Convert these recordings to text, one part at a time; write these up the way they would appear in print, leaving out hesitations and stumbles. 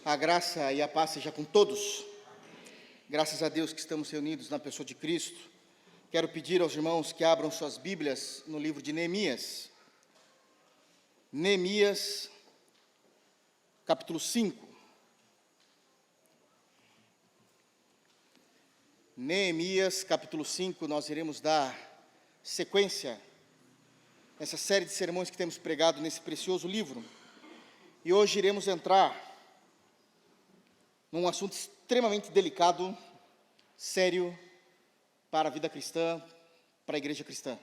A graça e a paz seja com todos. Graças a Deus que estamos reunidos na pessoa de Cristo. Quero pedir aos irmãos que abram suas Bíblias no livro de Neemias. Neemias, capítulo 5. Neemias, capítulo 5, nós iremos dar sequência nessa série de sermões que temos pregado nesse precioso livro. E hoje iremos entrar num assunto extremamente delicado, sério, para a vida cristã, para a igreja cristã.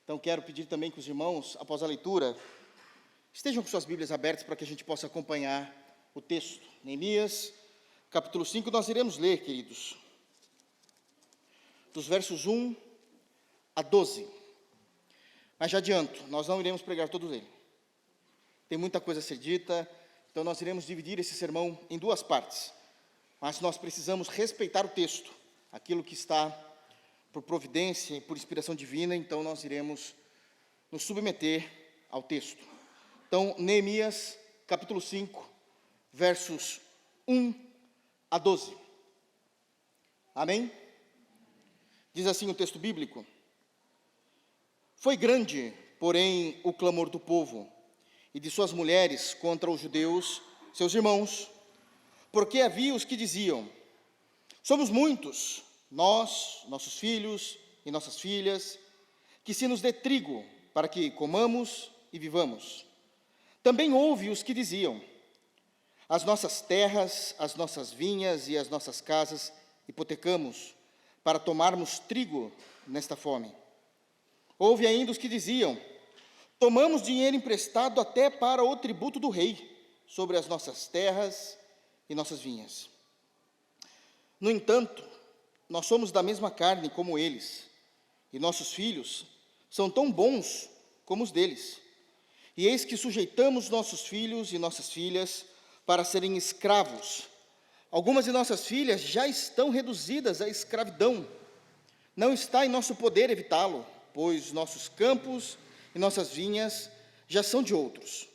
Então quero pedir também que os irmãos, após a leitura, estejam com suas Bíblias abertas para que a gente possa acompanhar o texto. Neemias, capítulo 5, nós iremos ler, queridos, dos versos 1 a 12. Mas já adianto, nós não iremos pregar todo ele. Tem muita coisa a ser dita, então nós iremos dividir esse sermão em duas partes. Mas nós precisamos respeitar o texto, aquilo que está por providência e por inspiração divina, então nós iremos nos submeter ao texto. Então, Neemias, capítulo 5, versos 1 a 12. Amém? Diz assim o texto bíblico: Foi grande, porém, o clamor do povo e de suas mulheres contra os judeus, seus irmãos, porque havia os que diziam: somos muitos, nós, nossos filhos e nossas filhas, que se nos dê trigo para que comamos e vivamos. Também houve os que diziam: as nossas terras, as nossas vinhas e as nossas casas hipotecamos para tomarmos trigo nesta fome. Houve ainda os que diziam: tomamos dinheiro emprestado até para o tributo do rei sobre as nossas terras e nossas vinhas. No entanto, nós somos da mesma carne como eles, e nossos filhos são tão bons como os deles. E eis que sujeitamos nossos filhos e nossas filhas para serem escravos. Algumas de nossas filhas já estão reduzidas à escravidão. Não está em nosso poder evitá-lo, pois nossos campos e nossas vinhas já são de outros.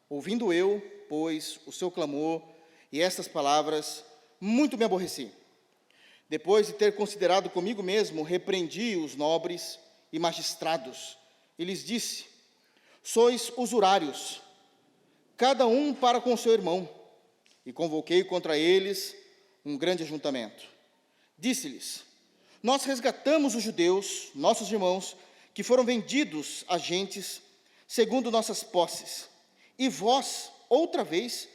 Ouvindo eu, pois, o seu clamor e estas palavras, muito me aborreci. Depois de ter considerado comigo mesmo, repreendi os nobres e magistrados, e lhes disse: sois usurários, cada um para com seu irmão. E convoquei contra eles um grande ajuntamento. Disse-lhes: nós resgatamos os judeus, nossos irmãos, que foram vendidos a gentes segundo nossas posses. E vós, outra vez,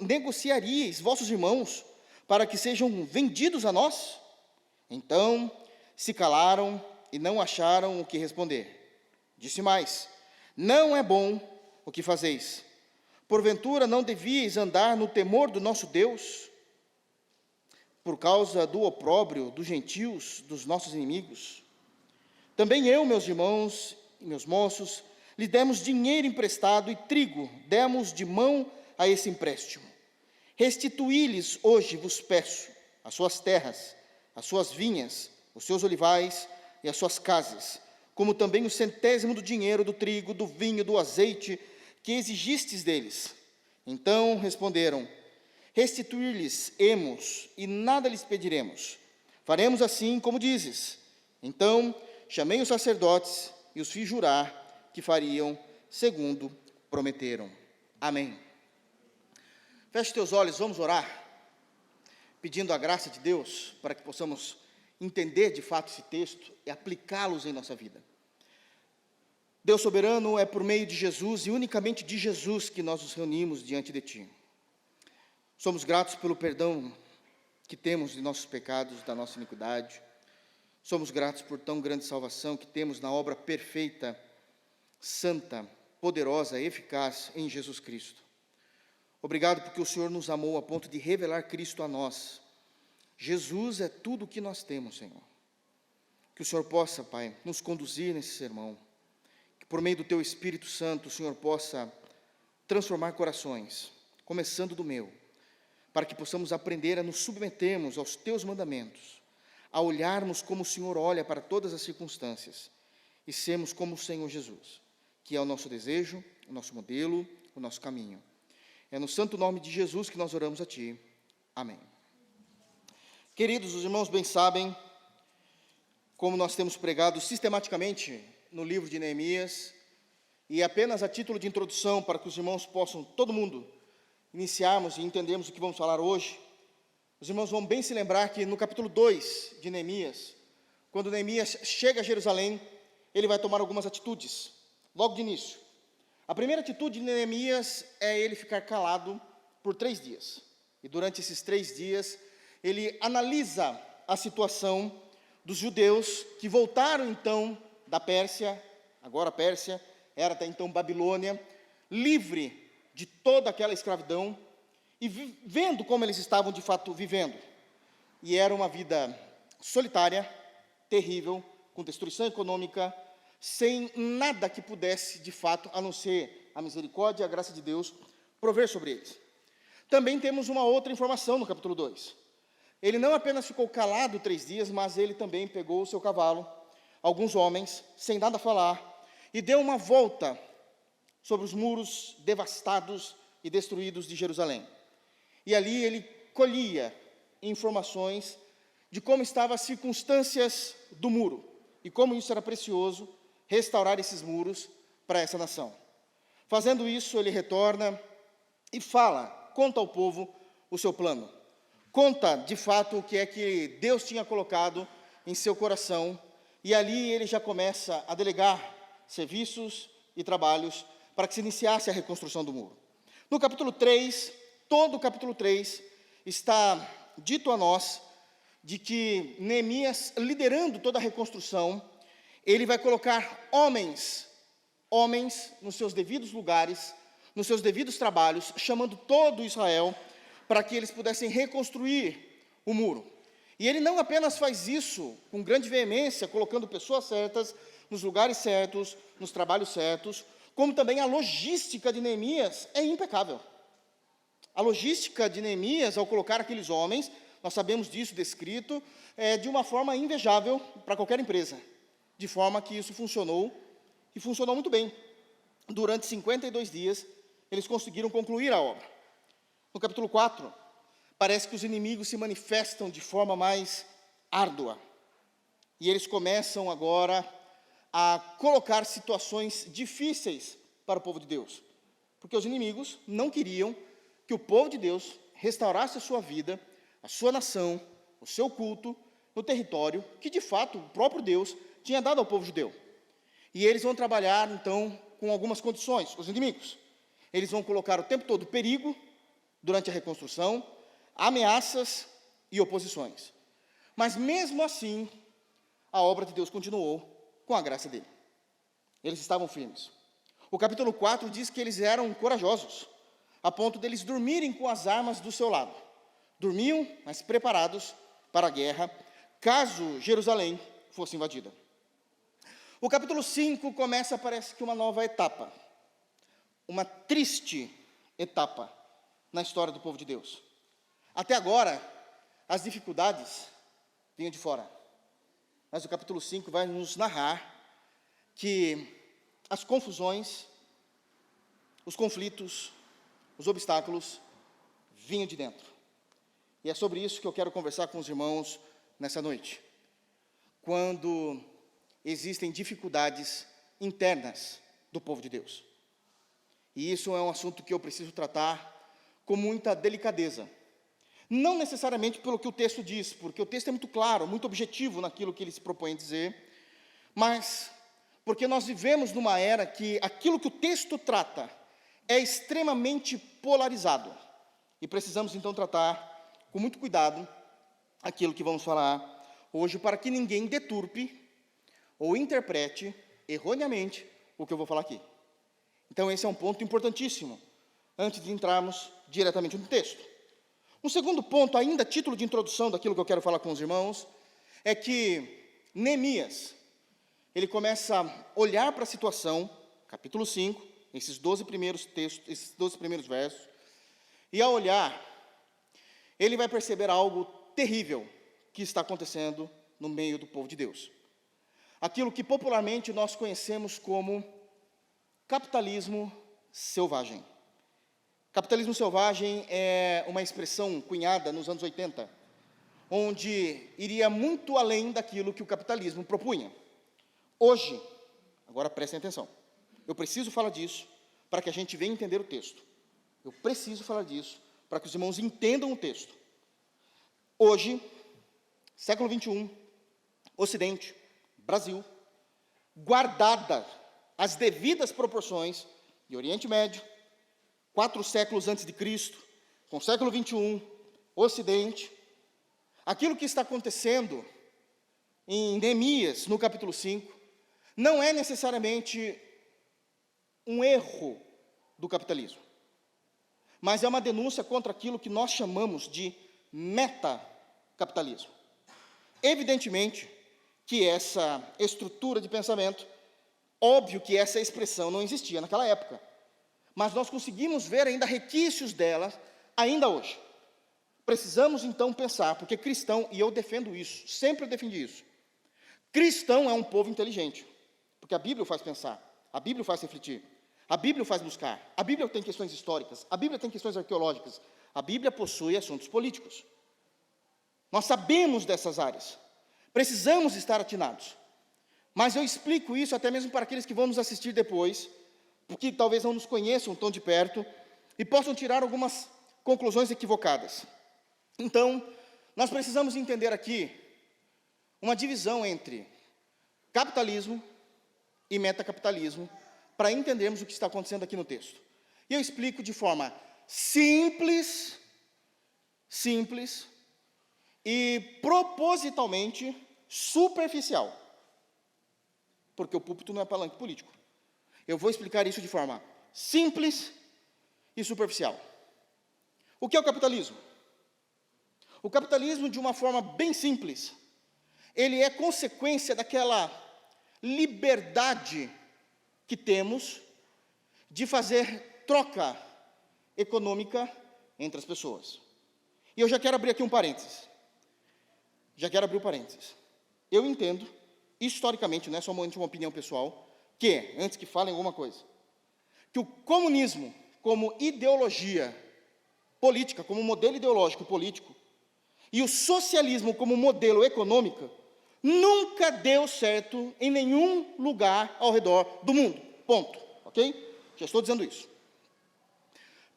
negociaríeis vossos irmãos para que sejam vendidos a nós? Então se calaram e não acharam o que responder. Disse mais: não é bom o que fazeis. Porventura não devíeis andar no temor do nosso Deus, por causa do opróbrio dos gentios, dos nossos inimigos? Também eu, meus irmãos e meus moços, lhe demos dinheiro emprestado e trigo, demos de mão a esse empréstimo. Restituí-lhes hoje, vos peço, as suas terras, as suas vinhas, os seus olivais e as suas casas, como também o centésimo do dinheiro, do trigo, do vinho, do azeite, que exigistes deles. Então responderam: restituir-lhes-emos e nada lhes pediremos. Faremos assim como dizes. Então chamei os sacerdotes e os fiz jurar que fariam segundo prometeram. Amém. Feche teus olhos, vamos orar, pedindo a graça de Deus para que possamos entender de fato esse texto e aplicá-los em nossa vida. Deus soberano, é por meio de Jesus e unicamente de Jesus que nós nos reunimos diante de Ti. Somos gratos pelo perdão que temos de nossos pecados, da nossa iniquidade. Somos gratos por tão grande salvação que temos na obra perfeita, santa, poderosa, eficaz em Jesus Cristo. Obrigado porque o Senhor nos amou a ponto de revelar Cristo a nós. Jesus é tudo o que nós temos, Senhor. Que o Senhor possa, Pai, nos conduzir nesse sermão. Que por meio do Teu Espírito Santo o Senhor possa transformar corações, começando do meu, para que possamos aprender a nos submetermos aos Teus mandamentos, a olharmos como o Senhor olha para todas as circunstâncias e sermos como o Senhor Jesus, que é o nosso desejo, o nosso modelo, o nosso caminho. É no santo nome de Jesus que nós oramos a Ti. Amém. Queridos, os irmãos bem sabem, como nós temos pregado sistematicamente no livro de Neemias, e apenas a título de introdução, para que os irmãos possam, todo mundo, iniciarmos e entendermos o que vamos falar hoje, os irmãos vão bem se lembrar que no capítulo 2 de Neemias, quando Neemias chega a Jerusalém, ele vai tomar algumas atitudes, logo de início. A primeira atitude de Neemias é ele ficar calado por 3 dias. E durante esses 3 dias, ele analisa a situação dos judeus que voltaram então da Pérsia, agora Pérsia, era até então Babilônia, livre de toda aquela escravidão, e vendo como eles estavam de fato vivendo. E era uma vida solitária, terrível, com destruição econômica, sem nada que pudesse, de fato, a não ser a misericórdia e a graça de Deus, prover sobre eles. Também temos uma outra informação no capítulo 2. Ele não apenas ficou calado 3 dias, mas ele também pegou o seu cavalo, alguns homens, sem nada falar, e deu uma volta sobre os muros devastados e destruídos de Jerusalém. E ali ele colhia informações de como estavam as circunstâncias do muro, e como isso era precioso, restaurar esses muros para essa nação. Fazendo isso, ele retorna e fala, conta ao povo o seu plano. Conta, de fato, o que é que Deus tinha colocado em seu coração, e ali ele já começa a delegar serviços e trabalhos para que se iniciasse a reconstrução do muro. No capítulo 3, todo o capítulo 3, está dito a nós de que Neemias, liderando toda a reconstrução, ele vai colocar homens nos seus devidos lugares, nos seus devidos trabalhos, chamando todo Israel para que eles pudessem reconstruir o muro. E ele não apenas faz isso com grande veemência, colocando pessoas certas, nos lugares certos, nos trabalhos certos, como também a logística de Neemias é impecável. A logística de Neemias, ao colocar aqueles homens, nós sabemos disso descrito, de uma forma invejável para qualquer empresa. De forma que isso funcionou, e funcionou muito bem. Durante 52 dias, eles conseguiram concluir a obra. No capítulo 4, parece que os inimigos se manifestam de forma mais árdua. E eles começam agora a colocar situações difíceis para o povo de Deus. Porque os inimigos não queriam que o povo de Deus restaurasse a sua vida, a sua nação, o seu culto, no território que, de fato, o próprio Deus tinha dado ao povo judeu. E eles vão trabalhar, então, com algumas condições, os inimigos. Eles vão colocar o tempo todo perigo durante a reconstrução, ameaças e oposições. Mas, mesmo assim, a obra de Deus continuou com a graça dele. Eles estavam firmes. O capítulo 4 diz que eles eram corajosos, a ponto deles dormirem com as armas do seu lado. Dormiam, mas preparados para a guerra, caso Jerusalém fosse invadida. O capítulo 5 começa, parece que uma nova etapa, uma triste etapa na história do povo de Deus. Até agora, as dificuldades vinham de fora, mas o capítulo 5 vai nos narrar que as confusões, os conflitos, os obstáculos vinham de dentro. E é sobre isso que eu quero conversar com os irmãos nessa noite. Quando existem dificuldades internas do povo de Deus. E isso é um assunto que eu preciso tratar com muita delicadeza. Não necessariamente pelo que o texto diz, porque o texto é muito claro, muito objetivo naquilo que ele se propõe a dizer, mas porque nós vivemos numa era que aquilo que o texto trata é extremamente polarizado. E precisamos então tratar com muito cuidado aquilo que vamos falar hoje, para que ninguém deturpe ou interprete erroneamente o que eu vou falar aqui. Então esse é um ponto importantíssimo, antes de entrarmos diretamente no texto. Um segundo ponto, ainda a título de introdução daquilo que eu quero falar com os irmãos, é que Neemias, ele começa a olhar para a situação, capítulo 5, esses 12 primeiros textos, esses 12 primeiros versos, e ao olhar, ele vai perceber algo terrível que está acontecendo no meio do povo de Deus. Aquilo que popularmente nós conhecemos como capitalismo selvagem. Capitalismo selvagem é uma expressão cunhada nos anos 80, onde iria muito além daquilo que o capitalismo propunha. Hoje, agora prestem atenção, eu preciso falar disso para que a gente venha entender o texto. Eu preciso falar disso para que os irmãos entendam o texto. Hoje, século 21, Ocidente, Brasil, guardada as devidas proporções de Oriente Médio, 4 séculos antes de Cristo, com o século 21, Ocidente, aquilo que está acontecendo em Neemias, no capítulo 5, não é necessariamente um erro do capitalismo, mas é uma denúncia contra aquilo que nós chamamos de metacapitalismo. Evidentemente que essa estrutura de pensamento, óbvio que essa expressão não existia naquela época, mas nós conseguimos ver ainda requisitos dela ainda hoje. Precisamos então pensar, porque cristão, e eu defendo isso, sempre defendi isso, cristão é um povo inteligente, porque a Bíblia o faz pensar, a Bíblia o faz refletir, a Bíblia o faz buscar, a Bíblia tem questões históricas, a Bíblia tem questões arqueológicas, a Bíblia possui assuntos políticos. Nós sabemos dessas áreas, precisamos estar atinados. Mas eu explico isso até mesmo para aqueles que vão nos assistir depois, porque talvez não nos conheçam tão de perto, e possam tirar algumas conclusões equivocadas. Então, nós precisamos entender aqui uma divisão entre capitalismo e metacapitalismo, para entendermos o que está acontecendo aqui no texto. E eu explico de forma simples e propositalmente superficial, porque o púlpito não é palanque político. Eu vou explicar isso de forma simples e superficial. O que é o capitalismo? O capitalismo, de uma forma bem simples, ele é consequência daquela liberdade que temos de fazer troca econômica entre as pessoas. E eu já quero abrir aqui um parênteses. Eu entendo, historicamente, não é somente uma opinião pessoal, que, antes que falem alguma coisa, que o comunismo, como ideologia política, como modelo ideológico político, e o socialismo como modelo econômico, nunca deu certo em nenhum lugar ao redor do mundo. Ponto. Ok? Já estou dizendo isso.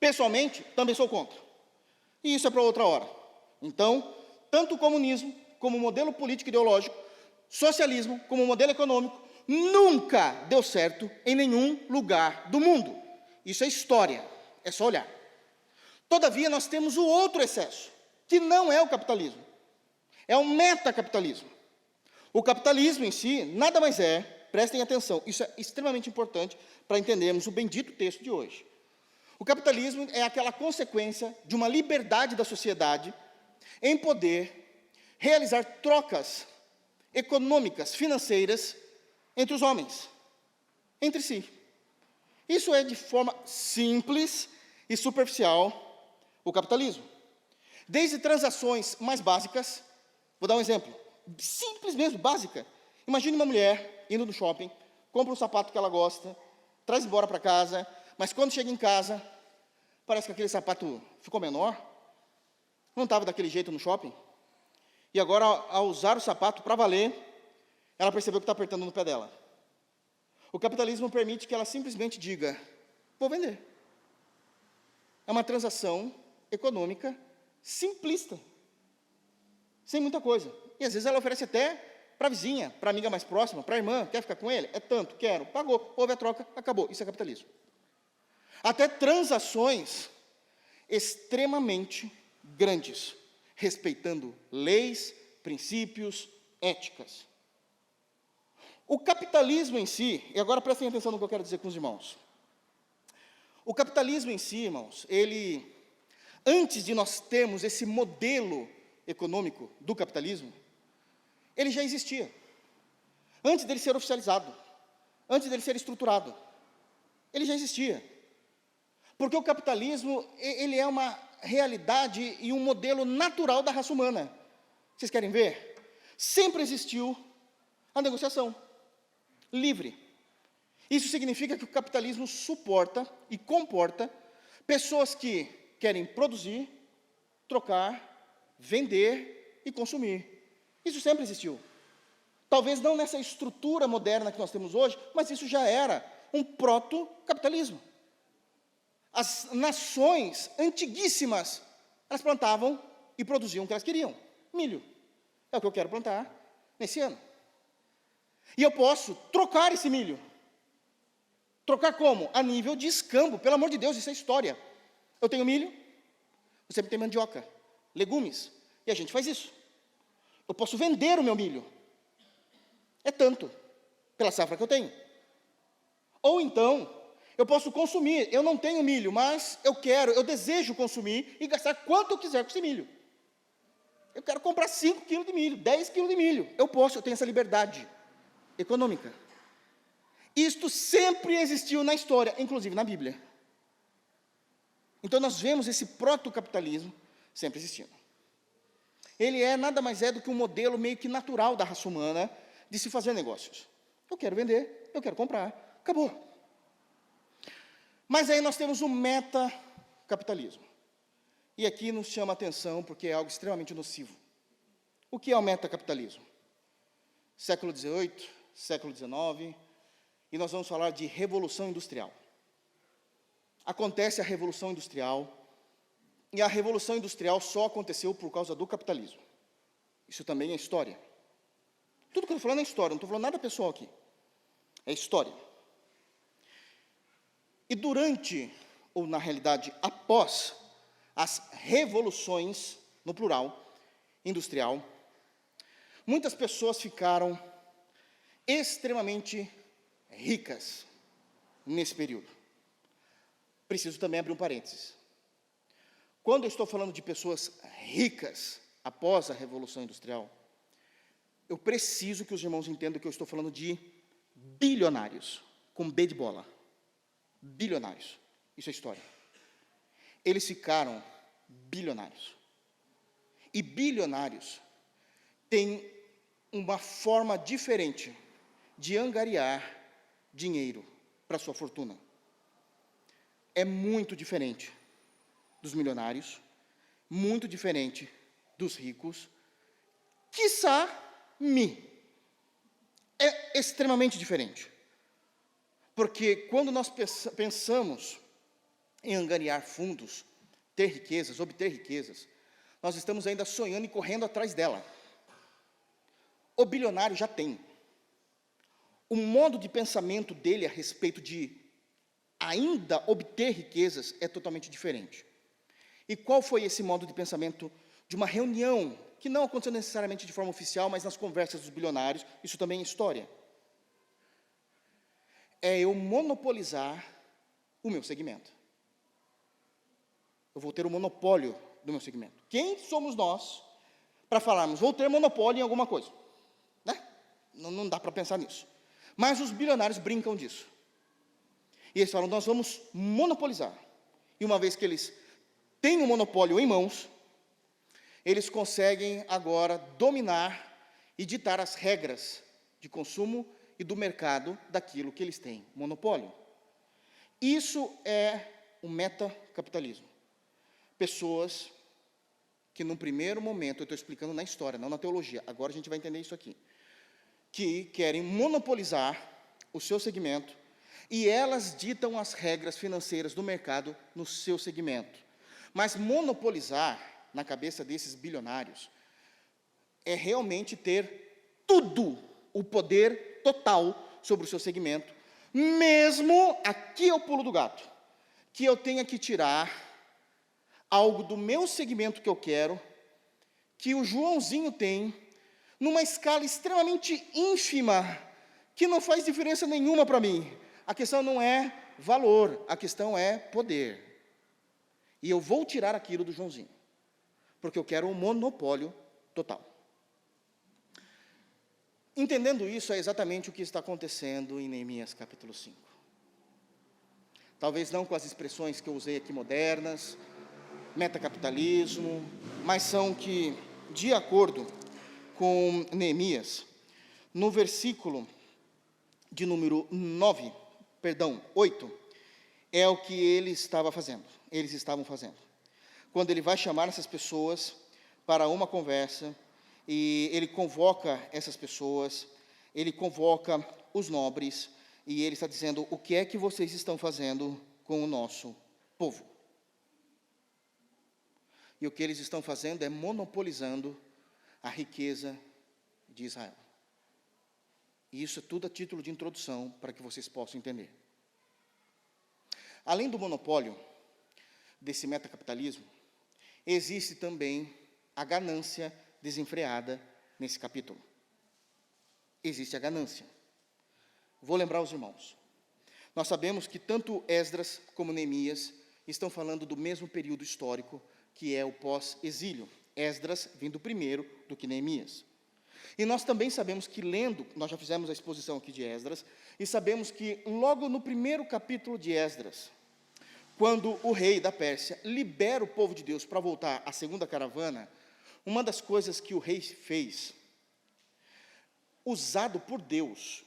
Pessoalmente, também sou contra. E isso é para outra hora. Então, tanto o comunismo como modelo político ideológico, socialismo como modelo econômico, nunca deu certo em nenhum lugar do mundo. Isso é história, é só olhar. Todavia, nós temos o outro excesso, que não é o capitalismo. É o metacapitalismo. O capitalismo em si nada mais é, prestem atenção, isso é extremamente importante para entendermos o bendito texto de hoje. O capitalismo é aquela consequência de uma liberdade da sociedade em poder realizar trocas econômicas, financeiras, entre os homens, entre si. Isso é de forma simples e superficial o capitalismo. Desde transações mais básicas, vou dar um exemplo, simples mesmo, básica. Imagine uma mulher indo no shopping, compra um sapato que ela gosta, traz embora para casa, mas quando chega em casa, parece que aquele sapato ficou menor, não estava daquele jeito no shopping, e agora, ao usar o sapato para valer, ela percebeu que está apertando no pé dela. O capitalismo permite que ela simplesmente diga, vou vender. É uma transação econômica simplista, sem muita coisa. E às vezes ela oferece até para a vizinha, para a amiga mais próxima, para a irmã, quer ficar com ele? É tanto, quero, pagou, houve a troca, acabou. Isso é capitalismo. Até transações extremamente grandes, respeitando leis, princípios, éticas. O capitalismo em si, e agora prestem atenção no que eu quero dizer com os irmãos. O capitalismo em si, irmãos, ele, antes de nós termos esse modelo econômico do capitalismo, ele já existia. Antes dele ser oficializado, antes dele ser estruturado, ele já existia. Porque o capitalismo, ele é uma realidade e um modelo natural da raça humana. Vocês querem ver? Sempre existiu a negociação livre. Isso significa que o capitalismo suporta e comporta Pessoas que querem produzir, trocar, vender e consumir. Isso sempre existiu. Talvez não nessa estrutura moderna que nós temos hoje, mas isso já era um proto-capitalismo. As nações antiguíssimas, elas plantavam e produziam o que elas queriam. Milho. É o que eu quero plantar nesse ano. E eu posso trocar esse milho. Trocar como? A nível de escambo. Pelo amor de Deus, isso é história. Eu tenho milho, você tem mandioca, legumes, e a gente faz isso. Eu posso vender o meu milho. É tanto, pela safra que eu tenho. Ou então, eu posso consumir. Eu não tenho milho, mas eu desejo consumir e gastar quanto eu quiser com esse milho. Eu quero comprar 5 quilos de milho, 10 quilos de milho. Eu tenho essa liberdade econômica. Isto sempre existiu na história, inclusive na Bíblia. Então nós vemos esse proto-capitalismo sempre existindo. Ele nada mais é do que um modelo meio que natural da raça humana de se fazer negócios. Eu quero vender, eu quero comprar, acabou. Mas aí nós temos o metacapitalismo. E aqui nos chama a atenção porque é algo extremamente nocivo. O que é o metacapitalismo? Século XVIII, século XIX, e nós vamos falar de Revolução Industrial. Acontece a Revolução Industrial, e a Revolução Industrial só aconteceu por causa do capitalismo. Isso também é história. Tudo que eu estou falando é história, não estou falando nada pessoal aqui. É história. E durante, ou na realidade, após as revoluções, no plural, industrial, muitas pessoas ficaram extremamente ricas nesse período. Preciso também abrir um parênteses. Quando eu estou falando de pessoas ricas após a Revolução Industrial, eu preciso que os irmãos entendam que eu estou falando de bilionários, com B de bola. Bilionários. Isso é história. Eles ficaram bilionários. E bilionários têm uma forma diferente de angariar dinheiro para sua fortuna. É muito diferente dos milionários, muito diferente dos ricos, quiçá é extremamente diferente. Porque quando nós pensamos em angariar fundos, ter riquezas, obter riquezas, nós estamos ainda sonhando e correndo atrás dela. O bilionário já tem. O modo de pensamento dele a respeito de ainda obter riquezas é totalmente diferente. E qual foi esse modo de pensamento de uma reunião, que não aconteceu necessariamente de forma oficial, mas nas conversas dos bilionários, isso também é história? É eu monopolizar o meu segmento. Eu vou ter o monopólio do meu segmento. Quem somos nós para falarmos, vou ter monopólio em alguma coisa? Né? Não dá para pensar nisso. Mas os bilionários brincam disso. E eles falam, nós vamos monopolizar. E uma vez que eles têm o monopólio em mãos, eles conseguem agora dominar e ditar as regras de consumo e do mercado daquilo que eles têm monopólio. Isso é o metacapitalismo. Pessoas que, num primeiro momento, eu estou explicando na história, não na teologia, agora a gente vai entender isso aqui, que querem monopolizar o seu segmento e elas ditam as regras financeiras do mercado no seu segmento. Mas monopolizar, na cabeça desses bilionários, é realmente ter tudo, o poder total sobre o seu segmento, mesmo, aqui é o pulo do gato, que eu tenha que tirar algo do meu segmento que eu quero, que o Joãozinho tem, numa escala extremamente ínfima, que não faz diferença nenhuma para mim. A questão não é valor, a questão é poder. E eu vou tirar aquilo do Joãozinho, porque eu quero um monopólio total. Entendendo isso, é exatamente o que está acontecendo em Neemias capítulo 5. Talvez não com as expressões que eu usei aqui modernas, metacapitalismo, mas são que, de acordo com Neemias, no versículo de número 8, é o que eles estavam fazendo. Quando ele vai chamar essas pessoas para uma conversa, e ele convoca essas pessoas, ele convoca os nobres, e ele está dizendo: o que é que vocês estão fazendo com o nosso povo? E o que eles estão fazendo é monopolizando a riqueza de Israel. E isso é tudo a título de introdução, para que vocês possam entender. Além do monopólio desse metacapitalismo, existe também a ganância desenfreada nesse capítulo. Existe a ganância. Vou lembrar os irmãos. Nós sabemos que tanto Esdras como Neemias estão falando do mesmo período histórico, que é o pós-exílio. Esdras vindo primeiro do que Neemias. E nós também sabemos que nós já fizemos a exposição aqui de Esdras, e sabemos que logo no primeiro capítulo de Esdras, quando o rei da Pérsia libera o povo de Deus para voltar à segunda caravana, uma das coisas que o rei fez, usado por Deus,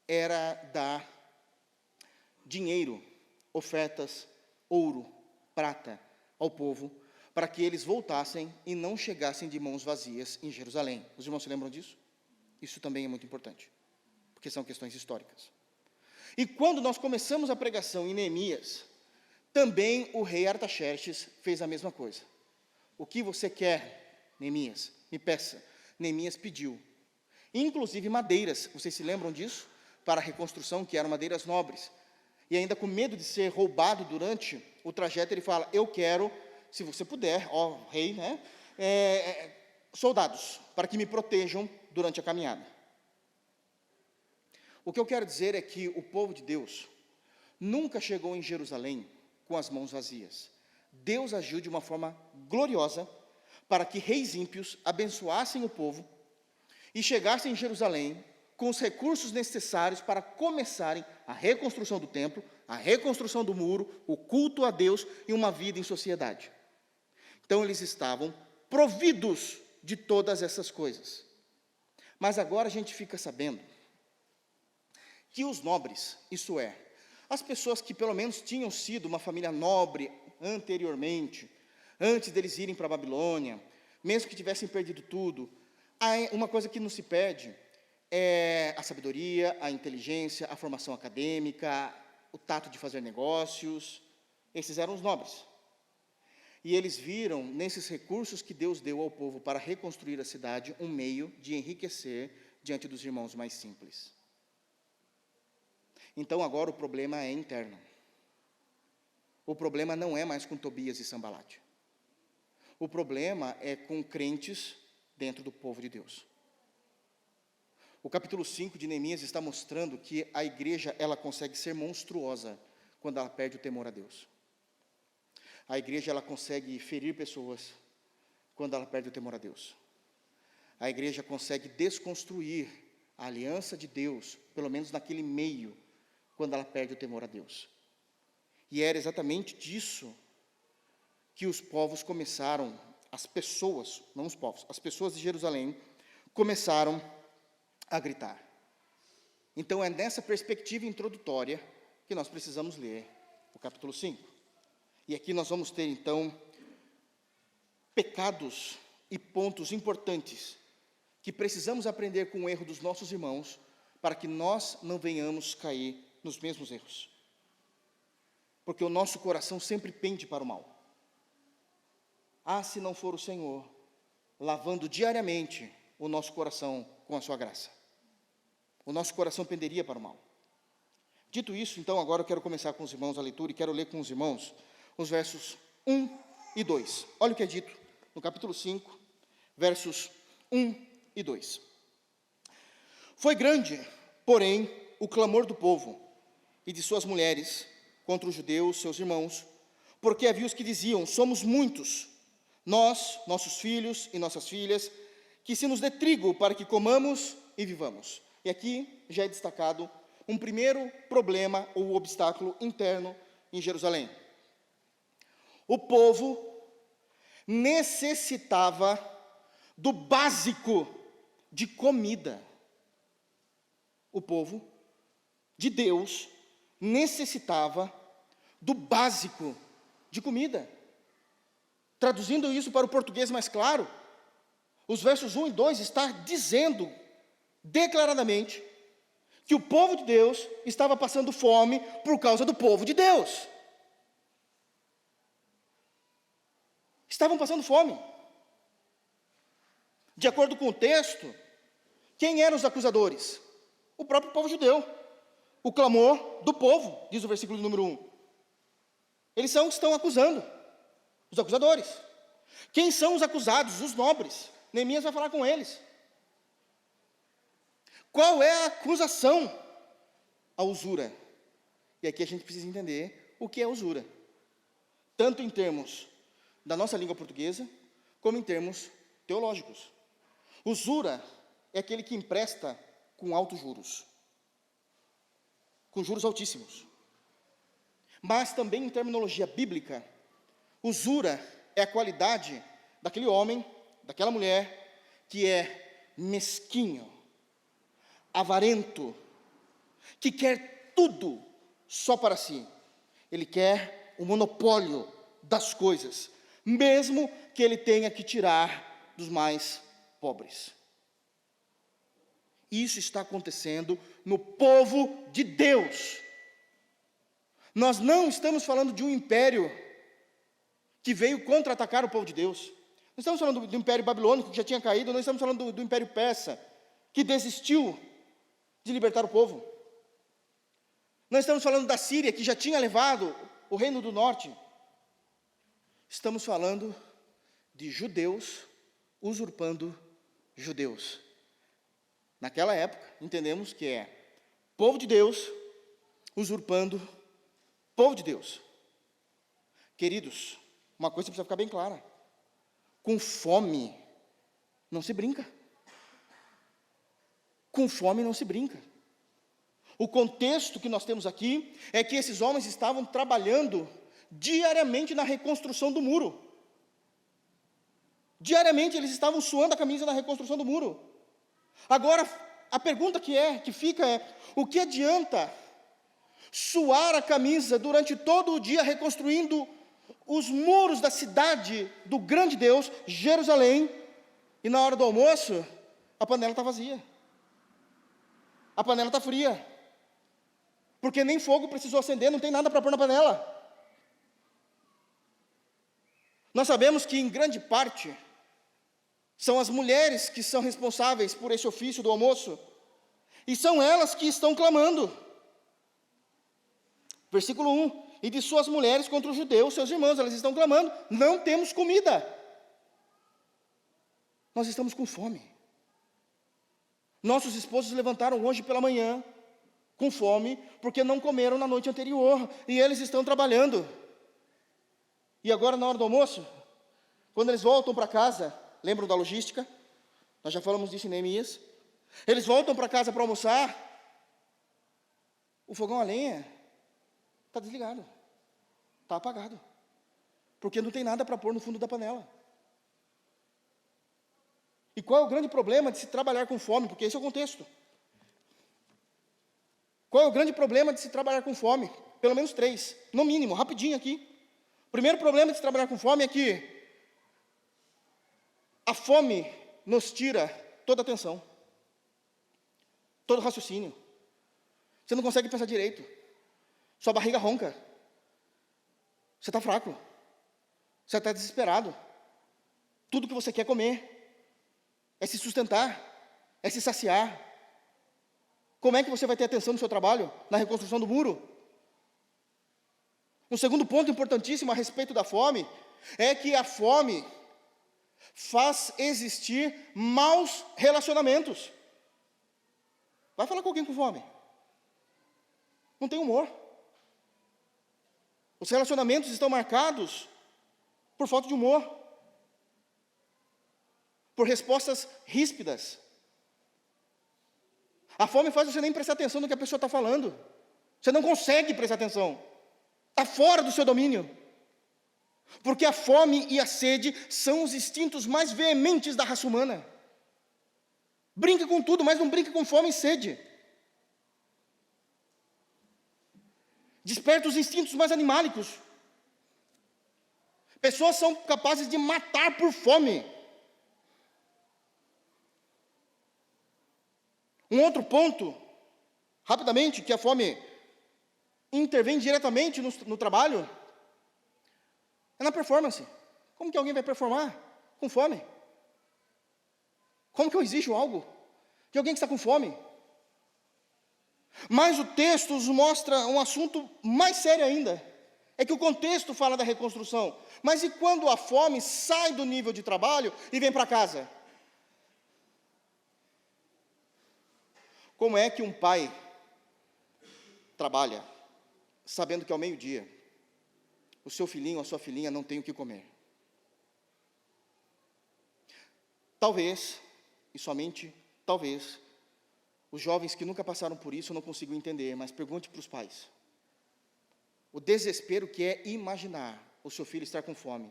era dar dinheiro, ofertas, ouro, prata ao povo, para que eles voltassem e não chegassem de mãos vazias em Jerusalém. Os irmãos se lembram disso? Isso também é muito importante, porque são questões históricas. E quando nós começamos a pregação em Neemias, também o rei Artaxerxes fez a mesma coisa. O que você quer, Neemias? Me peça. Neemias pediu. Inclusive madeiras, vocês se lembram disso? Para a reconstrução, que eram madeiras nobres. E ainda com medo de ser roubado durante o trajeto, ele fala: eu quero, se você puder, ó rei, né, soldados, para que me protejam durante a caminhada. O que eu quero dizer é que o povo de Deus nunca chegou em Jerusalém com as mãos vazias. Deus agiu de uma forma gloriosa para que reis ímpios abençoassem o povo e chegassem em Jerusalém com os recursos necessários para começarem a reconstrução do templo, a reconstrução do muro, o culto a Deus e uma vida em sociedade. Então eles estavam providos de todas essas coisas. Mas agora a gente fica sabendo que os nobres, isto é, as pessoas que pelo menos tinham sido uma família nobre anteriormente, antes deles irem para a Babilônia, mesmo que tivessem perdido tudo, uma coisa que não se perde é a sabedoria, a inteligência, a formação acadêmica, o tato de fazer negócios. Esses eram os nobres. E eles viram nesses recursos que Deus deu ao povo para reconstruir a cidade um meio de enriquecer diante dos irmãos mais simples. Então agora o problema é interno. O problema não é mais com Tobias e Sambalate. O problema é com crentes dentro do povo de Deus. O capítulo 5 de Neemias está mostrando que a igreja, ela consegue ser monstruosa quando ela perde o temor a Deus. A igreja, ela consegue ferir pessoas quando ela perde o temor a Deus. A igreja consegue desconstruir a aliança de Deus, pelo menos naquele meio, quando ela perde o temor a Deus. E era exatamente disso que os povos começaram, as pessoas, não os povos, as pessoas de Jerusalém começaram a gritar. Então é nessa perspectiva introdutória que nós precisamos ler o capítulo 5. E aqui nós vamos ter então pecados e pontos importantes que precisamos aprender com o erro dos nossos irmãos para que nós não venhamos cair nos mesmos erros. Porque o nosso coração sempre pende para o mal. Ah, se não for o Senhor lavando diariamente o nosso coração com a sua graça, o nosso coração penderia para o mal. Dito isso, então, agora eu quero começar com os irmãos a leitura e quero ler com os irmãos os versos 1 e 2. Olha o que é dito no capítulo 5, versos 1 e 2. Foi grande, porém, o clamor do povo e de suas mulheres contra os judeus, seus irmãos, porque havia os que diziam: somos muitos, nós, nossos filhos e nossas filhas, que se nos dê trigo para que comamos e vivamos. E aqui já é destacado um primeiro problema ou obstáculo interno em Jerusalém. O povo necessitava do básico de comida. O povo de Deus necessitava do básico de comida. Traduzindo isso para o português mais claro, os versos 1 e 2 está dizendo declaradamente que o povo de Deus estava passando fome por causa do povo de Deus. Estavam passando fome. De acordo com o texto, quem eram os acusadores? O próprio povo judeu. O clamor do povo, diz o versículo número 1. Eles são os que estão acusando, os acusadores. Quem são os acusados? Os nobres. Neemias vai falar com eles. Qual é a acusação? A usura. E aqui a gente precisa entender o que é usura. Tanto em termos da nossa língua portuguesa, como em termos teológicos. Usura é aquele que empresta com altos juros. Com juros altíssimos. Mas também em terminologia bíblica, usura é a qualidade daquele homem, daquela mulher, que é mesquinho, avarento, que quer tudo só para si. Ele quer o monopólio das coisas, mesmo que ele tenha que tirar dos mais pobres. Isso está acontecendo no povo de Deus. Nós não estamos falando de um império que veio contra-atacar o povo de Deus. Não estamos falando do império babilônico que já tinha caído, não estamos falando do império persa, que desistiu de libertar o povo. Não estamos falando da Síria, que já tinha levado o reino do norte. Estamos falando de judeus usurpando judeus. Naquela época, entendemos que é povo de Deus usurpando povo de Deus. Queridos, uma coisa precisa ficar bem clara. Com fome não se brinca. Com fome não se brinca. O contexto que nós temos aqui é que esses homens estavam trabalhando diariamente na reconstrução do muro. Diariamente eles estavam suando a camisa na reconstrução do muro. Agora, a pergunta que fica é: o que adianta suar a camisa durante todo o dia reconstruindo os muros da cidade do grande Deus, Jerusalém, e na hora do almoço, a panela está vazia. A panela está fria. Porque nem fogo precisou acender, não tem nada para pôr na panela. Nós sabemos que, em grande parte, são as mulheres que são responsáveis por esse ofício do almoço, e são elas que estão clamando. Versículo 1: e de suas mulheres contra os judeus, seus irmãos, elas estão clamando: não temos comida. Nós estamos com fome. Nossos esposos levantaram hoje pela manhã, com fome, porque não comeram na noite anterior, e eles estão trabalhando. E agora, na hora do almoço, quando eles voltam para casa, lembram da logística? Nós já falamos disso em Neemias. Eles voltam para casa para almoçar, o fogão a lenha está desligado, está apagado, porque não tem nada para pôr no fundo da panela. E qual é o grande problema de se trabalhar com fome? Porque esse é o contexto. Qual é o grande problema de se trabalhar com fome? Pelo menos 3, no mínimo, rapidinho aqui. O primeiro problema de se trabalhar com fome é que a fome nos tira toda a atenção, todo o raciocínio. Você não consegue pensar direito. Sua barriga ronca. Você está fraco. Você está desesperado. Tudo que você quer comer é se sustentar, é se saciar. Como é que você vai ter atenção no seu trabalho, na reconstrução do muro? Um segundo ponto importantíssimo a respeito da fome é que a fome faz existir maus relacionamentos. Vai falar com alguém com fome. Não tem humor. Os relacionamentos estão marcados por falta de humor, por respostas ríspidas. A fome faz você nem prestar atenção no que a pessoa está falando. Você não consegue prestar atenção. Está fora do seu domínio. Porque a fome e a sede são os instintos mais veementes da raça humana. Brinca com tudo, mas não brinca com fome e sede. De desperta os instintos mais animálicos. Pessoas são capazes de matar por fome. Um outro ponto, rapidamente, que a fome intervém diretamente no trabalho, é na performance. Como que alguém vai performar com fome? Como que eu exijo algo de alguém que está com fome? Mas o texto nos mostra um assunto mais sério ainda. É que o contexto fala da reconstrução. Mas e quando a fome sai do nível de trabalho e vem para casa? Como é que um pai trabalha, sabendo que ao meio-dia, o seu filhinho ou a sua filhinha não tem o que comer? Talvez, e somente talvez, os jovens que nunca passaram por isso não consigam entender, mas pergunte para os pais. O desespero que é imaginar o seu filho estar com fome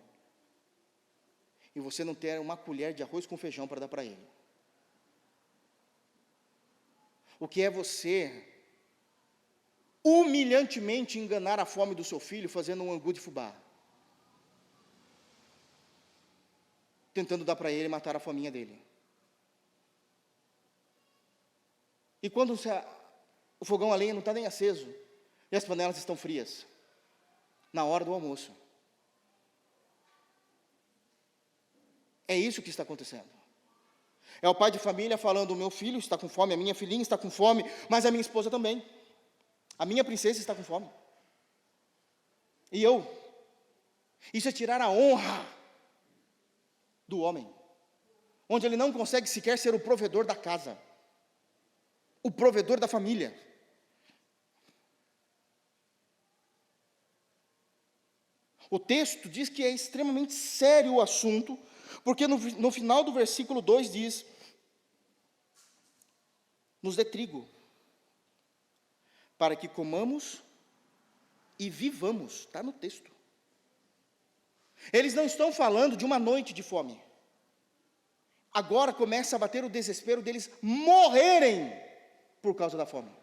e você não ter uma colher de arroz com feijão para dar para ele. O que é você humilhantemente enganar a fome do seu filho fazendo um angu de fubá, tentando dar para ele e matar a fominha dele. E quando o fogão a lenha não está nem aceso e as panelas estão frias, na hora do almoço. É isso que está acontecendo. É o pai de família falando: o meu filho está com fome, a minha filhinha está com fome, mas a minha esposa também. A minha princesa está com fome. E eu? Isso é tirar a honra do homem, onde ele não consegue sequer ser o provedor da casa, o provedor da família. O texto diz que é extremamente sério o assunto, porque no final do versículo 2 diz: nos dê trigo, para que comamos e vivamos. Está no texto. Eles não estão falando de uma noite de fome. Agora começa a bater o desespero deles morrerem por causa da fome.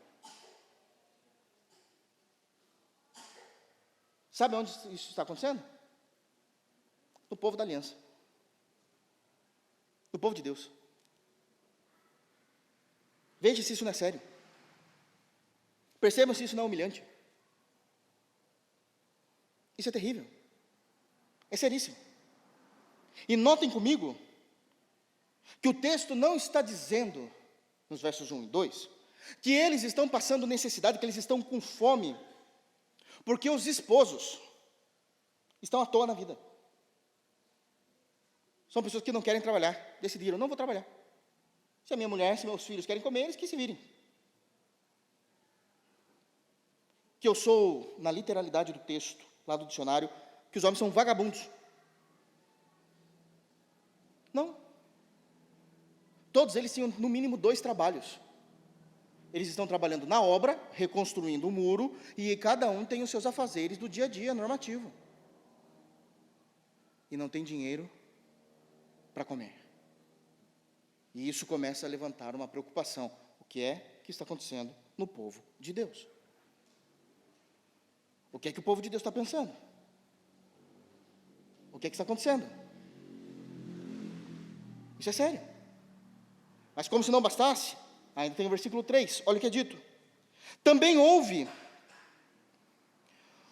Sabe onde isso está acontecendo? No povo da aliança. No povo de Deus. Veja se isso não é sério. Percebam se isso não é humilhante. Isso é terrível. É seríssimo. E notem comigo que o texto não está dizendo, nos versos 1 e 2, que eles estão passando necessidade, que eles estão com fome, porque os esposos estão à toa na vida. São pessoas que não querem trabalhar, decidiram: não vou trabalhar. Se a minha mulher, se meus filhos querem comer, eles que se virem. Que eu sou, na literalidade do texto, lá do dicionário, que os homens são vagabundos. Não. Todos eles tinham no mínimo 2 trabalhos. Eles estão trabalhando na obra, reconstruindo o muro, e cada um tem os seus afazeres do dia a dia normativo. E não tem dinheiro para comer. E isso começa a levantar uma preocupação. O que é que está acontecendo no povo de Deus? O que é que o povo de Deus está pensando? O que é que está acontecendo? Isso é sério. Mas como se não bastasse, ainda tem o versículo 3, olha o que é dito. Também houve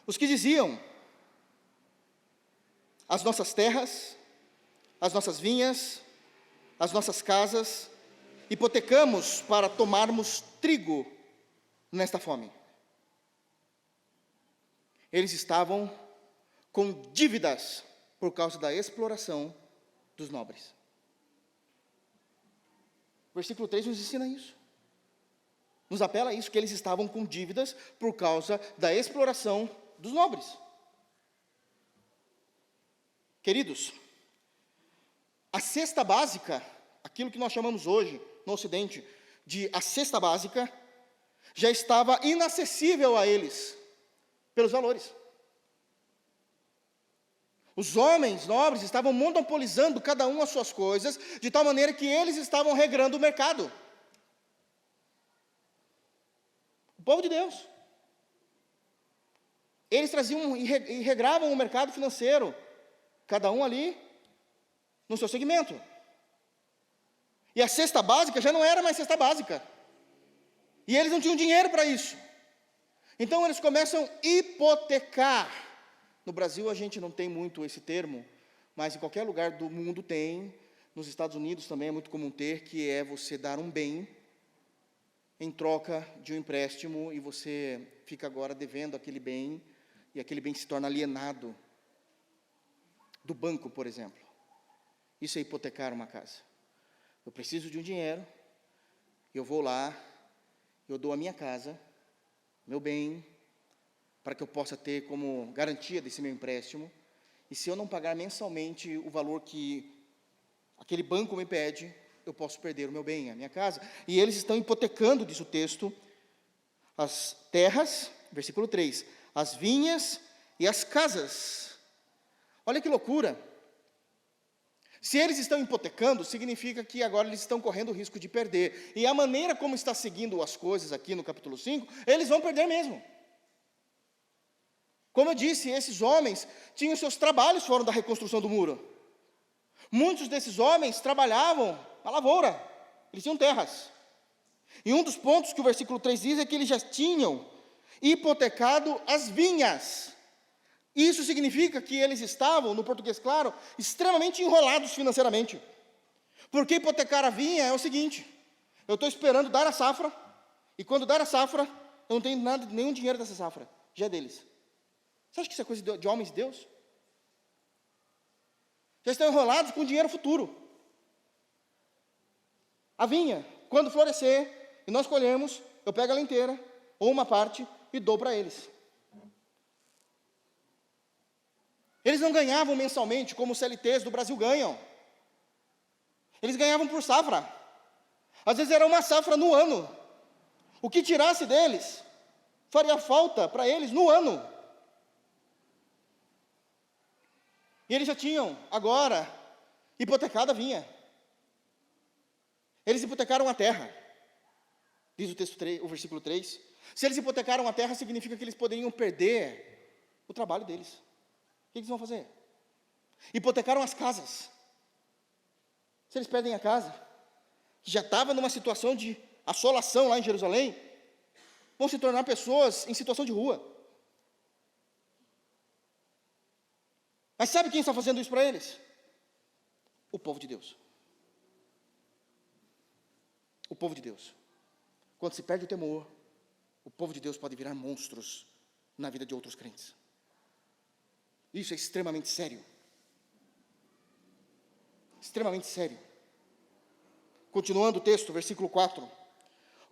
os que diziam: as nossas terras, as nossas vinhas, as nossas casas, hipotecamos para tomarmos trigo nesta fome. Eles estavam com dívidas por causa da exploração dos nobres. O versículo 3 nos ensina isso. Nos apela a isso, que eles estavam com dívidas por causa da exploração dos nobres. Queridos, a cesta básica, aquilo que nós chamamos hoje, no Ocidente, de a cesta básica, já estava inacessível a eles, pelos valores. Os homens nobres estavam monopolizando cada um as suas coisas, de tal maneira que eles estavam regrando o mercado. O povo de Deus. Eles traziam e regravam o mercado financeiro, cada um ali no seu segmento. E a cesta básica já não era mais cesta básica. E eles não tinham dinheiro para isso. Então eles começam a hipotecar. No Brasil a gente não tem muito esse termo, mas em qualquer lugar do mundo tem. Nos Estados Unidos também é muito comum ter, que é você dar um bem em troca de um empréstimo e você fica agora devendo aquele bem e aquele bem se torna alienado do banco, por exemplo. Isso é hipotecar uma casa. Eu preciso de um dinheiro, eu vou lá, eu dou a minha casa, meu bem, para que eu possa ter como garantia desse meu empréstimo, e se eu não pagar mensalmente o valor que aquele banco me pede, eu posso perder o meu bem, a minha casa. E eles estão hipotecando, diz o texto, as terras, versículo 3, as vinhas e as casas. Olha que loucura. Se eles estão hipotecando, significa que agora eles estão correndo o risco de perder. E a maneira como está seguindo as coisas aqui no capítulo 5, eles vão perder mesmo. Como eu disse, esses homens tinham seus trabalhos fora da reconstrução do muro. Muitos desses homens trabalhavam na lavoura, eles tinham terras. E um dos pontos que o versículo 3 diz é que eles já tinham hipotecado as vinhas. Isso significa que eles estavam, no português claro, extremamente enrolados financeiramente. Porque hipotecar a vinha é o seguinte: eu estou esperando dar a safra, e quando dar a safra, eu não tenho nenhum dinheiro dessa safra, já é deles. Você acha que isso é coisa de homens de Deus? Já estão enrolados com dinheiro futuro. A vinha, quando florescer, e nós colhemos, eu pego ela inteira, ou uma parte, e dou para eles. Eles não ganhavam mensalmente, como os CLTs do Brasil ganham. Eles ganhavam por safra. Às vezes era uma safra no ano. O que tirasse deles, faria falta para eles no ano. E eles já tinham, agora, hipotecado a vinha. Eles hipotecaram a terra. Diz o texto 3, o versículo 3. Se eles hipotecaram a terra, significa que eles poderiam perder o trabalho deles. O que eles vão fazer? Hipotecaram as casas. Se eles perdem a casa, que já estava numa situação de assolação lá em Jerusalém, vão se tornar pessoas em situação de rua. Mas sabe quem está fazendo isso para eles? O povo de Deus. O povo de Deus. Quando se perde o temor, o povo de Deus pode virar monstros na vida de outros crentes. Isso é extremamente sério. Extremamente sério. Continuando o texto, versículo 4.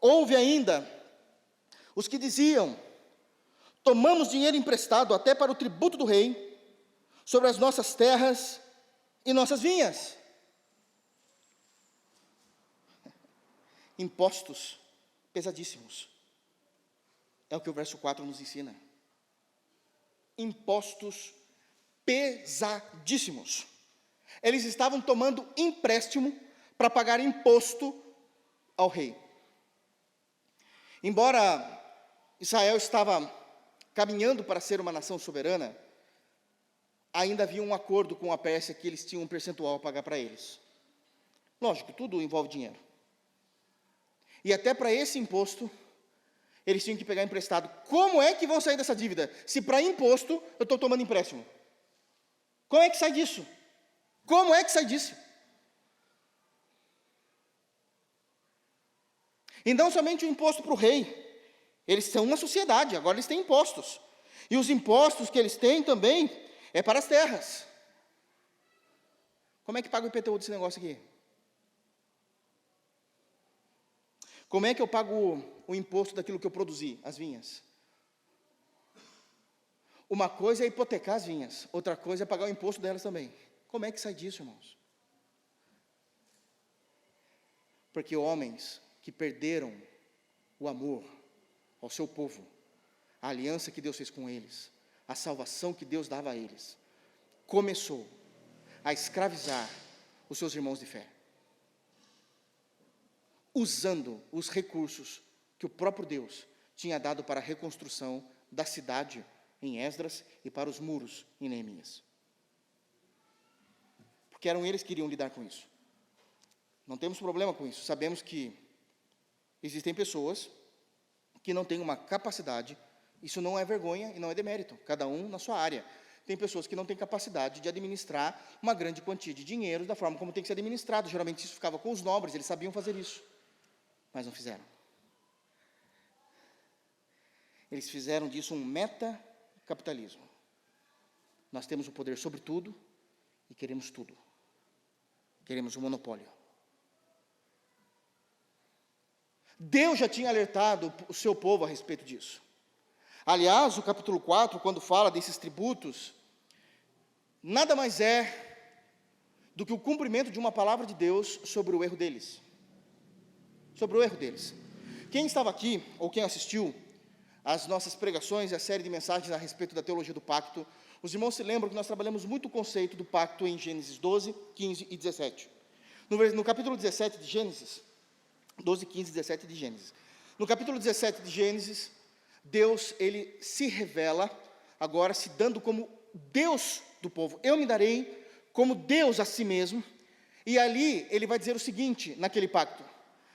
Houve ainda os que diziam: tomamos dinheiro emprestado até para o tributo do rei, sobre as nossas terras e nossas vinhas. Impostos pesadíssimos. É o que o verso 4 nos ensina. Impostos pesadíssimos. Eles estavam tomando empréstimo para pagar imposto ao rei. Embora Israel estava caminhando para ser uma nação soberana, ainda havia um acordo com a Pérsia que eles tinham um percentual a pagar para eles. Lógico, tudo envolve dinheiro. E até para esse imposto, eles tinham que pegar emprestado. Como é que vão sair dessa dívida? Se para imposto eu estou tomando empréstimo. Como é que sai disso? Como é que sai disso? E não somente o imposto para o rei. Eles são uma sociedade, agora eles têm impostos. E os impostos que eles têm também é para as terras. Como é que paga o IPTU desse negócio aqui? Como é que eu pago o imposto daquilo que eu produzi, as vinhas? Uma coisa é hipotecar as vinhas, outra coisa é pagar o imposto delas também. Como é que sai disso, irmãos? Porque homens que perderam o amor ao seu povo, a aliança que Deus fez com eles, a salvação que Deus dava a eles, começou a escravizar os seus irmãos de fé, usando os recursos que o próprio Deus tinha dado para a reconstrução da cidade em Esdras, e para os muros, em Neemias. Porque eram eles que iriam lidar com isso. Não temos problema com isso. Sabemos que existem pessoas que não têm uma capacidade. Isso não é vergonha e não é demérito. Cada um na sua área. Tem pessoas que não têm capacidade de administrar uma grande quantia de dinheiro da forma como tem que ser administrado. Geralmente isso ficava com os nobres, eles sabiam fazer isso. Mas não fizeram. Eles fizeram disso um meta-capitalismo. Nós temos o poder sobre tudo e queremos tudo. Queremos um monopólio. Deus já tinha alertado o seu povo a respeito disso. Aliás, o capítulo 4, quando fala desses tributos, nada mais é do que o cumprimento de uma palavra de Deus sobre o erro deles. Sobre o erro deles. Quem estava aqui, ou quem assistiu às nossas pregações e a série de mensagens a respeito da teologia do pacto, os irmãos se lembram que nós trabalhamos muito o conceito do pacto em Gênesis 12, 15 e 17. No capítulo 17 de Gênesis, 12, 15 e 17 de Gênesis. No capítulo 17 de Gênesis, Deus, ele se revela, agora se dando como Deus do povo. Eu me darei como Deus a si mesmo. E ali, ele vai dizer o seguinte, naquele pacto.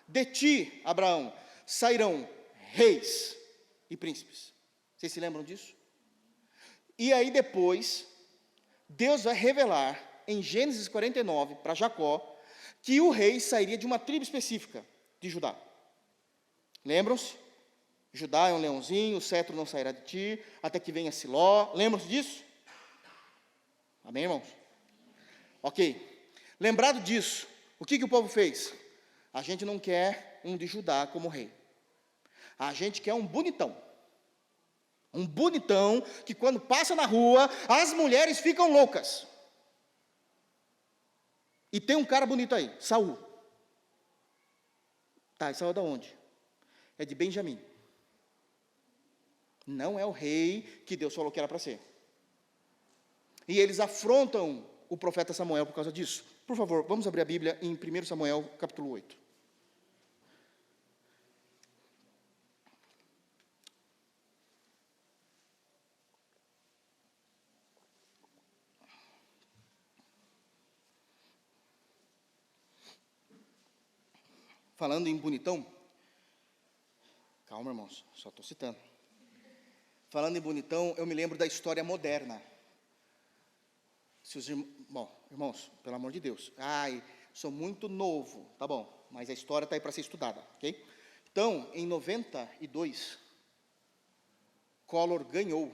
De ti, Abraão, sairão reis e príncipes. Vocês se lembram disso? E aí depois, Deus vai revelar, em Gênesis 49, para Jacó, que o rei sairia de uma tribo específica, de Judá. Lembram-se? Judá é um leãozinho, o cetro não sairá de ti, até que venha Siló. Lembram-se disso? Amém, irmãos? Ok. Lembrado disso, o que o povo fez? A gente não quer um de Judá como rei. A gente quer um bonitão. Um bonitão que quando passa na rua, as mulheres ficam loucas. E tem um cara bonito aí, Saul. Tá, e Saul é de onde? É de Benjamim. Não é o rei que Deus falou que era para ser. E eles afrontam o profeta Samuel por causa disso. Por favor, vamos abrir a Bíblia em 1 Samuel, capítulo 8. Falando em bonitão, calma, irmãos, só estou citando. Falando em bonitão, eu me lembro da história moderna. Irmãos, pelo amor de Deus, sou muito novo, tá bom, mas a história está aí para ser estudada, ok? Então, em 92, Collor ganhou.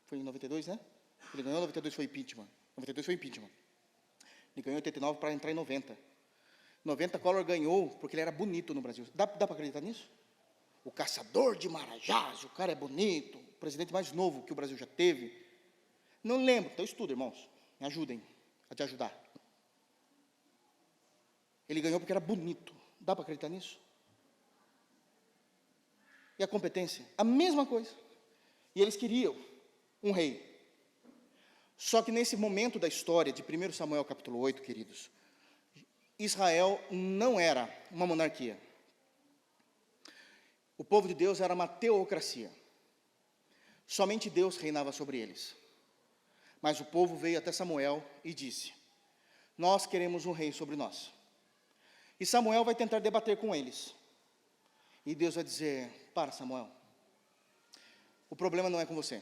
Foi em 92, né? Ele ganhou, 92 foi impeachment. 92 foi impeachment. Ele ganhou em 89 para entrar em 90. 90, Collor ganhou porque ele era bonito no Brasil. Dá para acreditar nisso? O caçador de marajás, o cara é bonito, o presidente mais novo que o Brasil já teve. Não lembro, então estuda, irmãos. Me ajudem a te ajudar. Ele ganhou porque era bonito. Dá para acreditar nisso? E a competência? A mesma coisa. E eles queriam um rei. Só que nesse momento da história de 1 Samuel capítulo 8, queridos, Israel não era uma monarquia. O povo de Deus era uma teocracia. Somente Deus reinava sobre eles. Mas o povo veio até Samuel e disse: nós queremos um rei sobre nós. E Samuel vai tentar debater com eles. E Deus vai dizer: para, Samuel, o problema não é com você.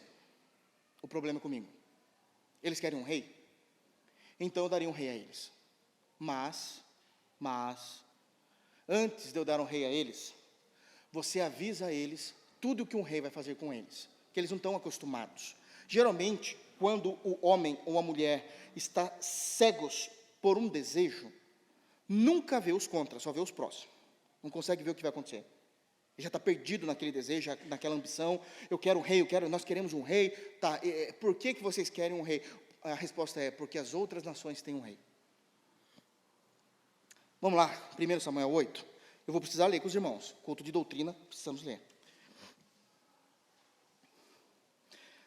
O problema é comigo. Eles querem um rei? Então eu daria um rei a eles. Mas, antes de eu dar um rei a eles, você avisa a eles tudo o que um rei vai fazer com eles, que eles não estão acostumados. Geralmente, quando o homem ou a mulher está cegos por um desejo, nunca vê os contras, só vê os prós. Não consegue ver o que vai acontecer. Ele já está perdido naquele desejo, naquela ambição. Eu quero um rei, nós queremos um rei. Tá, por que vocês querem um rei? A resposta é: porque as outras nações têm um rei. Vamos lá, 1 Samuel 8. Eu vou precisar ler com os irmãos. Culto de doutrina, precisamos ler.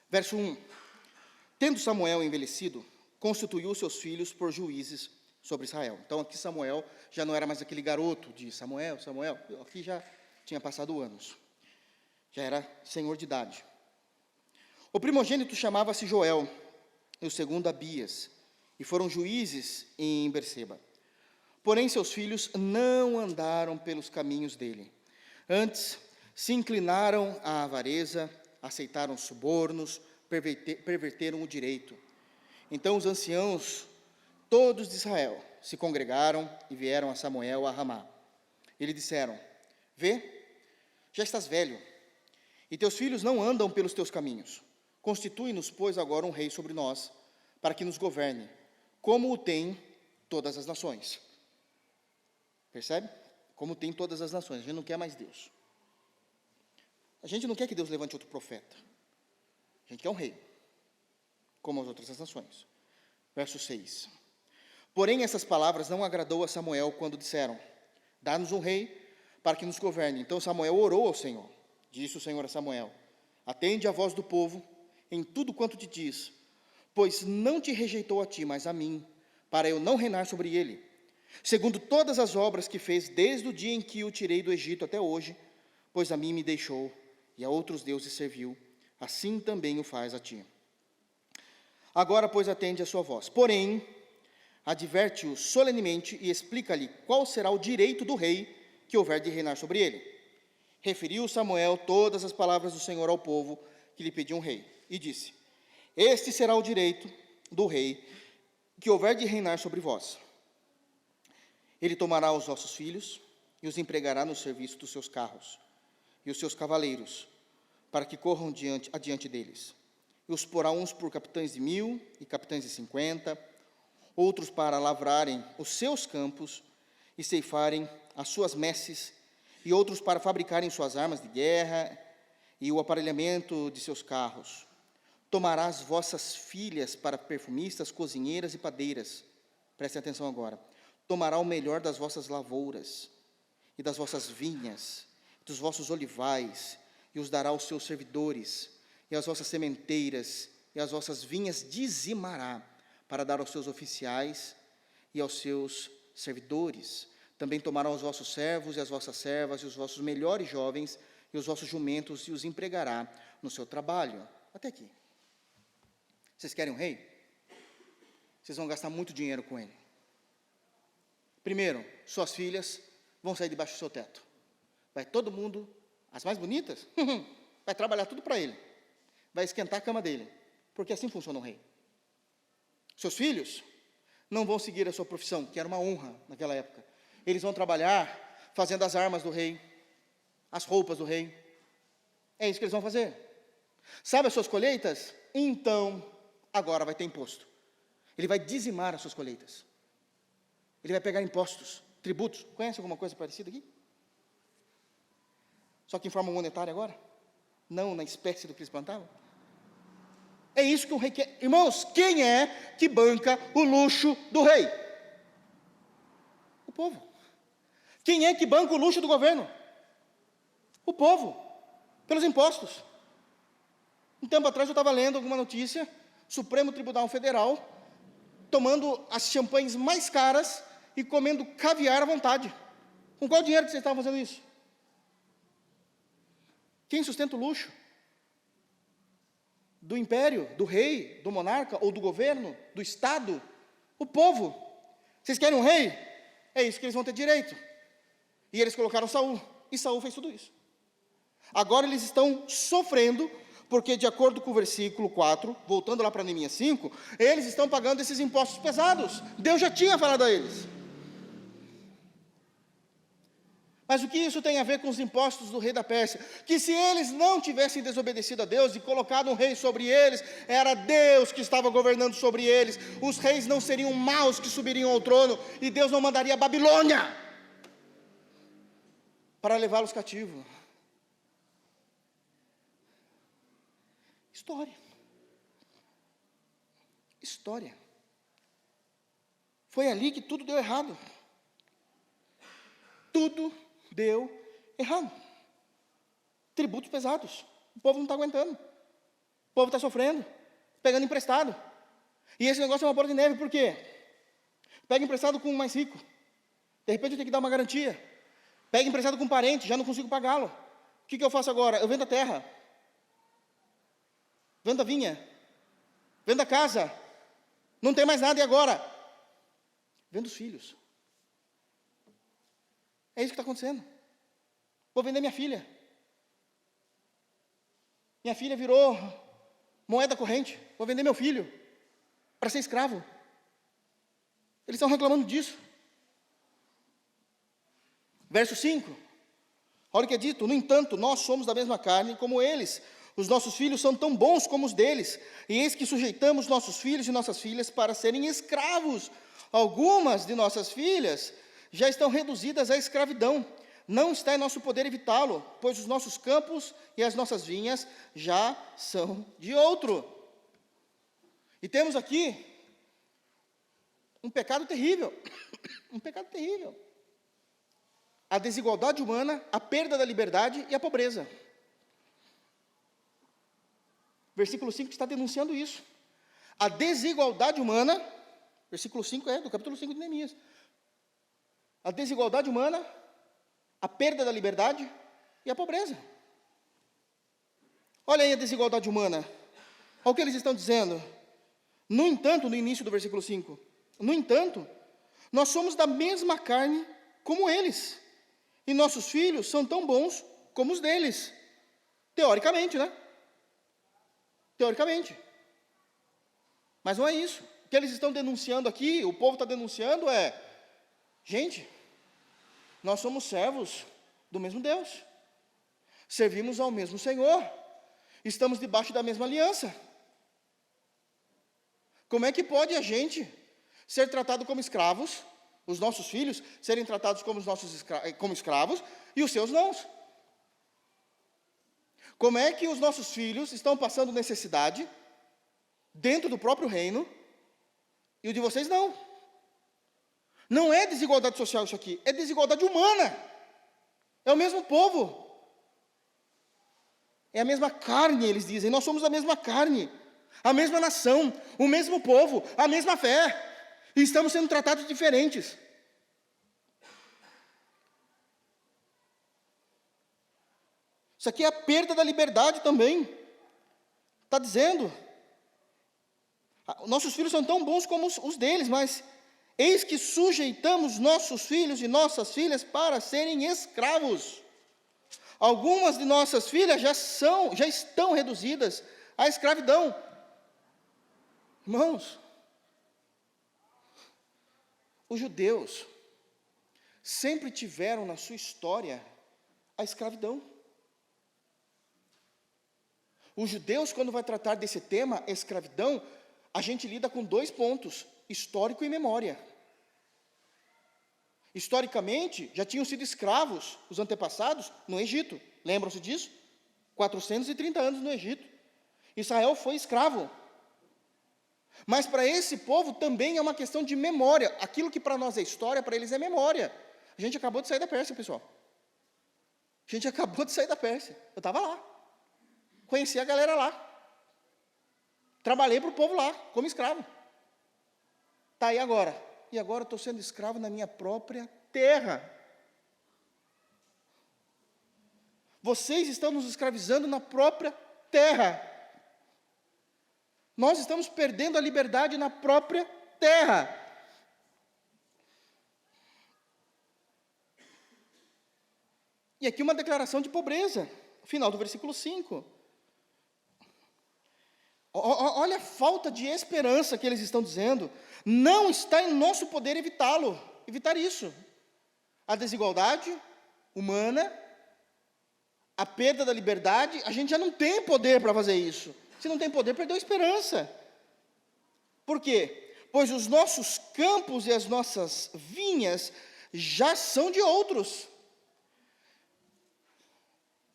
Verso 1. Tendo Samuel envelhecido, constituiu seus filhos por juízes sobre Israel. Então aqui Samuel já não era mais aquele garoto de Samuel. Aqui já tinha passado anos. Já era senhor de idade. O primogênito chamava-se Joel, e o segundo Abias, e foram juízes em Berseba. Porém, seus filhos não andaram pelos caminhos dele. Antes, se inclinaram à avareza, aceitaram subornos, perverteram o direito. Então os anciãos, todos de Israel, se congregaram e vieram a Samuel a Ramá. E lhe disseram: vê, já estás velho, e teus filhos não andam pelos teus caminhos. Constitui-nos, pois, agora um rei sobre nós, para que nos governe, como o tem todas as nações. Percebe? Como tem todas as nações. A gente não quer mais Deus. A gente não quer que Deus levante outro profeta. A gente quer um rei, como as outras nações. Verso 6. Porém, essas palavras não agradou a Samuel quando disseram: dá-nos um rei para que nos governe. Então Samuel orou ao Senhor. Disse o Senhor a Samuel: atende a voz do povo em tudo quanto te diz, pois não te rejeitou a ti, mas a mim, para eu não reinar sobre ele, segundo todas as obras que fez desde o dia em que o tirei do Egito até hoje, pois a mim me deixou e a outros deuses serviu, assim também o faz a ti. Agora, pois, atende a sua voz. Porém, adverte-o solenemente e explica-lhe qual será o direito do rei que houver de reinar sobre ele. Referiu Samuel todas as palavras do Senhor ao povo que lhe pediu um rei, e disse: este será o direito do rei que houver de reinar sobre vós. Ele tomará os vossos filhos e os empregará no serviço dos seus carros e os seus cavaleiros, para que corram adiante deles. E os porá uns por capitães de 1000 e capitães de 50, outros para lavrarem os seus campos e ceifarem as suas messes, e outros para fabricarem suas armas de guerra e o aparelhamento de seus carros. Tomará as vossas filhas para perfumistas, cozinheiras e padeiras. Prestem atenção agora. Tomará o melhor das vossas lavouras e das vossas vinhas, dos vossos olivais, e os dará aos seus servidores, e as vossas sementeiras, e as vossas vinhas dizimará, para dar aos seus oficiais e aos seus servidores. Também tomará os vossos servos e as vossas servas, e os vossos melhores jovens, e os vossos jumentos, e os empregará no seu trabalho. Até aqui. Vocês querem um rei? Vocês vão gastar muito dinheiro com ele. Primeiro, suas filhas vão sair debaixo do seu teto. Vai todo mundo, as mais bonitas, vai trabalhar tudo para ele. Vai esquentar a cama dele. Porque assim funciona um rei. Seus filhos não vão seguir a sua profissão, que era uma honra naquela época. Eles vão trabalhar fazendo as armas do rei, as roupas do rei. É isso que eles vão fazer. Sabe as suas colheitas? Então, agora vai ter imposto. Ele vai dizimar as suas colheitas. Ele vai pegar impostos, tributos. Conhece alguma coisa parecida aqui? Só que em forma monetária agora? Não na espécie do que eles plantavam? É isso que o rei quer. Irmãos, quem é que banca o luxo do rei? O povo. Quem é que banca o luxo do governo? O povo. Pelos impostos. Um tempo atrás eu estava lendo alguma notícia, Supremo Tribunal Federal, tomando as champanhes mais caras e comendo caviar à vontade. Com qual dinheiro que vocês estavam fazendo isso? Quem sustenta o luxo? Do império, do rei, do monarca ou do governo, do Estado? O povo. Vocês querem um rei? É isso que eles vão ter direito. E eles colocaram Saul, e Saul fez tudo isso. Agora eles estão sofrendo, porque de acordo com o versículo 4, voltando lá para Neemias 5, eles estão pagando esses impostos pesados. Deus já tinha falado a eles. Mas o que isso tem a ver com os impostos do rei da Pérsia? Que se eles não tivessem desobedecido a Deus e colocado um rei sobre eles, era Deus que estava governando sobre eles. Os reis não seriam maus que subiriam ao trono, e Deus não mandaria a Babilônia para levá-los cativos. História. Foi ali que tudo deu errado. Tudo deu errado. Tributos pesados. O povo não está aguentando. O povo está sofrendo, pegando emprestado. E esse negócio é uma bola de neve, por quê? Pega emprestado com o mais rico. De repente eu tenho que dar uma garantia. Pega emprestado com um parente, já não consigo pagá-lo. O que eu faço agora? Eu vendo a terra. Venda a vinha. Venda a casa. Não tem mais nada, e agora? Venda os filhos. É isso que está acontecendo. Vou vender minha filha. Minha filha virou moeda corrente. Vou vender meu filho para ser escravo. Eles estão reclamando disso. Verso 5. Olha o que é dito: no entanto, nós somos da mesma carne como eles. Os nossos filhos são tão bons como os deles. E eis que sujeitamos nossos filhos e nossas filhas para serem escravos. Algumas de nossas filhas já estão reduzidas à escravidão. Não está em nosso poder evitá-lo, pois os nossos campos e as nossas vinhas já são de outro. E temos aqui um pecado terrível. Um pecado terrível. A desigualdade humana, a perda da liberdade e a pobreza. Versículo 5 está denunciando isso. A desigualdade humana, versículo 5 do capítulo 5 de Neemias. A desigualdade humana, a perda da liberdade e a pobreza. Olha aí a desigualdade humana. Olha o que eles estão dizendo. No entanto, no início do versículo 5, no entanto, nós somos da mesma carne como eles, e nossos filhos são tão bons como os deles. Teoricamente, né? Teoricamente. Mas não é isso. O que eles estão denunciando aqui, o povo está denunciando gente, nós somos servos do mesmo Deus. Servimos ao mesmo Senhor. Estamos debaixo da mesma aliança. Como é que pode a gente ser tratado como escravos, os nossos filhos serem tratados como escravos e os seus não? Como é que os nossos filhos estão passando necessidade dentro do próprio reino e o de vocês não? Não é desigualdade social isso aqui, é desigualdade humana. É o mesmo povo. É a mesma carne, eles dizem. Nós somos da mesma carne, a mesma nação, o mesmo povo, a mesma fé. E estamos sendo tratados diferentes. Isso aqui é a perda da liberdade também. Está dizendo, nossos filhos são tão bons como os deles, mas eis que sujeitamos nossos filhos e nossas filhas para serem escravos. Algumas de nossas filhas já estão reduzidas à escravidão. Irmãos, os judeus sempre tiveram na sua história a escravidão. Os judeus, quando vai tratar desse tema, escravidão, a gente lida com 2 pontos, histórico e memória. Historicamente, já tinham sido escravos os antepassados no Egito. Lembram-se disso? 430 anos no Egito. Israel foi escravo. Mas para esse povo também é uma questão de memória. Aquilo que para nós é história, para eles é memória. A gente acabou de sair da Pérsia, pessoal. A gente acabou de sair da Pérsia. Eu estava lá. Conheci a galera lá. Trabalhei para o povo lá, como escravo. Tá aí agora. E agora eu estou sendo escravo na minha própria terra. Vocês estão nos escravizando na própria terra. Nós estamos perdendo a liberdade na própria terra. E aqui uma declaração de pobreza, final do versículo 5. Olha a falta de esperança que eles estão dizendo. Não está em nosso poder evitá-lo, evitar isso. A desigualdade humana, a perda da liberdade, a gente já não tem poder para fazer isso. Se não tem poder, perdeu a esperança. Por quê? Pois os nossos campos e as nossas vinhas já são de outros.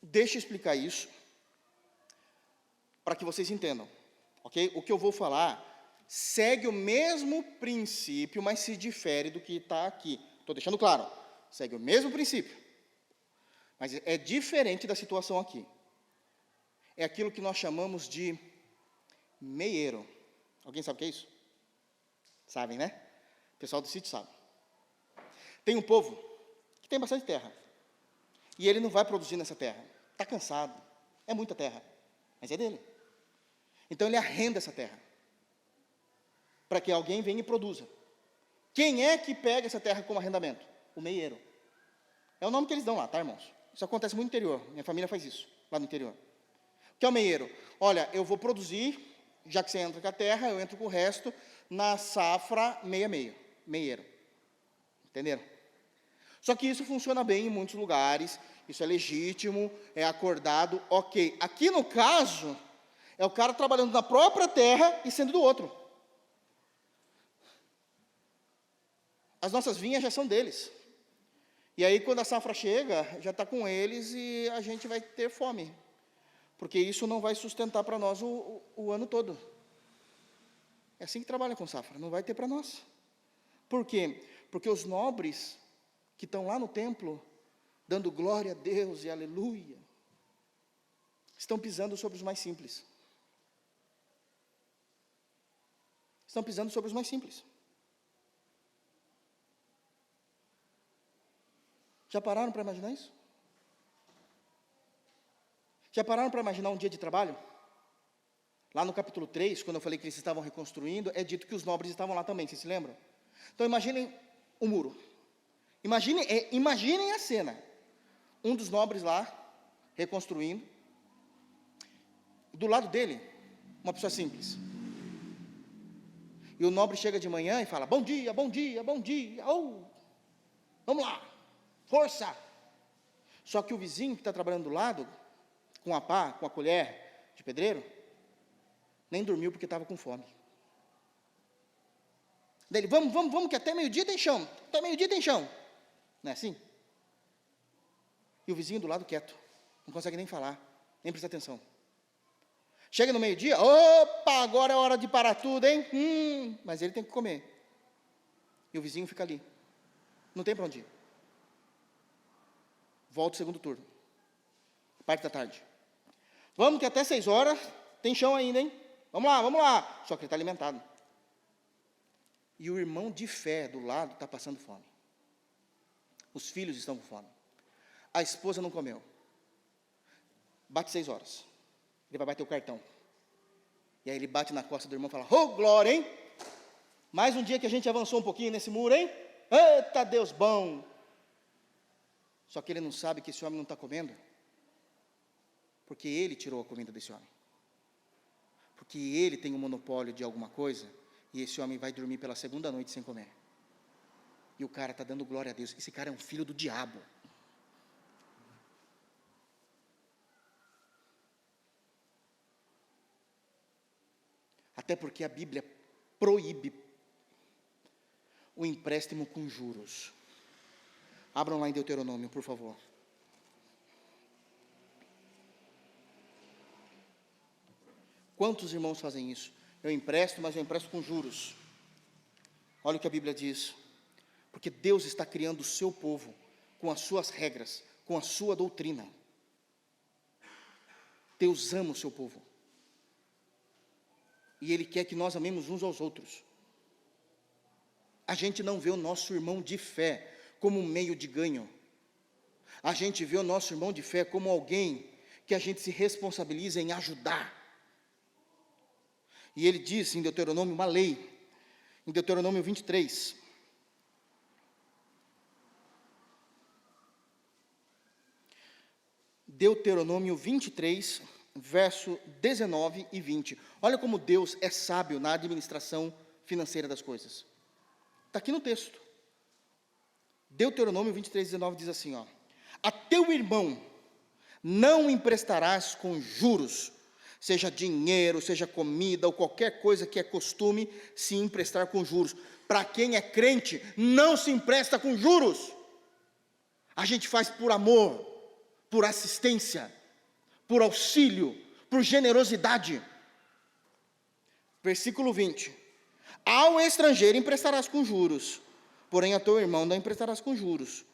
Deixa eu explicar isso, para que vocês entendam. Ok? O que eu vou falar segue o mesmo princípio, mas se difere do que está aqui. Estou deixando claro. Segue o mesmo princípio, mas é diferente da situação aqui. É aquilo que nós chamamos de meieiro. Alguém sabe o que é isso? Sabem, né? O pessoal do sítio sabe. Tem um povo que tem bastante terra. E ele não vai produzir nessa terra. Está cansado. É muita terra. Mas é dele. Então ele arrenda essa terra, para que alguém venha e produza. Quem é que pega essa terra como arrendamento? O meieiro. É o nome que eles dão lá, tá, irmãos? Isso acontece muito no interior, minha família faz isso, lá no interior. O que é o meieiro? Olha, eu vou produzir, já que você entra com a terra, eu entro com o resto, na safra meia-meia, meieiro. Entenderam? Só que isso funciona bem em muitos lugares, isso é legítimo, é acordado, ok. Aqui no caso, é o cara trabalhando na própria terra e sendo do outro. As nossas vinhas já são deles. E aí, quando a safra chega, já está com eles e a gente vai ter fome. Porque isso não vai sustentar para nós o ano todo. É assim que trabalha com safra, não vai ter para nós. Por quê? Porque os nobres que estão lá no templo, dando glória a Deus e aleluia, estão pisando sobre os mais simples. Estão pisando sobre os mais simples. Já pararam para imaginar isso? Já pararam para imaginar um dia de trabalho? Lá no capítulo 3, quando eu falei que eles estavam reconstruindo, é dito que os nobres estavam lá também, vocês se lembram? Então imaginem o muro. Imaginem a cena. Um dos nobres lá, reconstruindo. Do lado dele, uma pessoa simples. E o nobre chega de manhã e fala, bom dia, bom dia, bom dia. Oh, vamos lá, força. Só que o vizinho que está trabalhando do lado, com a pá, com a colher de pedreiro, nem dormiu porque estava com fome. Daí ele, vamos, que até meio-dia tem chão. Até meio-dia tem chão. Não é assim? E o vizinho do lado quieto. Não consegue nem falar, nem prestar atenção. Chega no meio-dia, opa, agora é hora de parar tudo, hein? Mas ele tem que comer. E o vizinho fica ali. Não tem para onde ir. Volta o segundo turno. Parte da tarde. Vamos que até 6 horas tem chão ainda, hein? Vamos lá. Só que ele está alimentado. E o irmão de fé do lado está passando fome. Os filhos estão com fome. A esposa não comeu. Bate 6 horas. Ele vai bater o cartão. E aí ele bate na costa do irmão e fala, oh, glória, hein? Mais um dia que a gente avançou um pouquinho nesse muro, hein? Eita, Deus bom! Só que ele não sabe que esse homem não está comendo. Porque ele tirou a comida desse homem. Porque ele tem um monopólio de alguma coisa, e esse homem vai dormir pela segunda noite sem comer. E o cara está dando glória a Deus. Esse cara é um filho do diabo. Até porque a Bíblia proíbe o empréstimo com juros. Abram lá em Deuteronômio, por favor. Quantos irmãos fazem isso? Eu empresto, mas eu empresto com juros. Olha o que a Bíblia diz. Porque Deus está criando o seu povo com as suas regras, com a sua doutrina. Deus ama o seu povo. E Ele quer que nós amemos uns aos outros. A gente não vê o nosso irmão de fé como um meio de ganho. A gente vê o nosso irmão de fé como alguém que a gente se responsabiliza em ajudar. E ele diz em Deuteronômio uma lei, em Deuteronômio 23. Deuteronômio 23, verso 19 e 20. Olha como Deus é sábio na administração financeira das coisas. Está aqui no texto. Deuteronômio 23, 19 diz assim, ó. A teu irmão não emprestarás com juros, seja dinheiro, seja comida, ou qualquer coisa que é costume se emprestar com juros. Para quem é crente, não se empresta com juros. A gente faz por amor, por assistência, por auxílio, por generosidade. Versículo 20. Ao estrangeiro emprestarás com juros, porém a teu irmão não emprestarás com juros,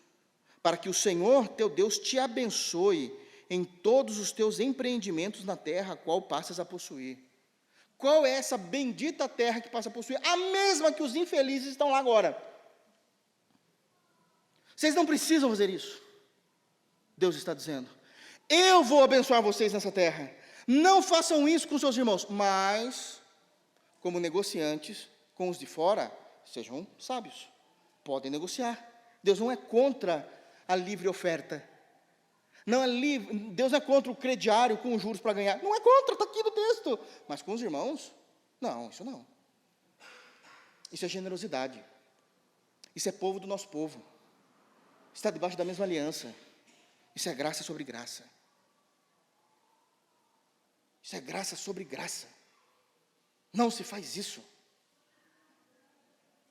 para que o Senhor teu Deus te abençoe em todos os teus empreendimentos na terra a qual passas a possuir. Qual é essa bendita terra que passa a possuir? A mesma que os infelizes estão lá agora. Vocês não precisam fazer isso. Deus está dizendo, eu vou abençoar vocês nessa terra, Não façam isso com seus irmãos, mas, como negociantes com os de fora, sejam sábios. Podem negociar. Deus não é contra a livre oferta. Não é livre, Deus não é contra o crediário com juros para ganhar. Não é contra, está aqui no texto. Mas com os irmãos, não, isso não. Isso é generosidade. Isso é povo do nosso povo. Está debaixo da mesma aliança. Isso é graça sobre graça. Isso é graça sobre graça. Não se faz isso.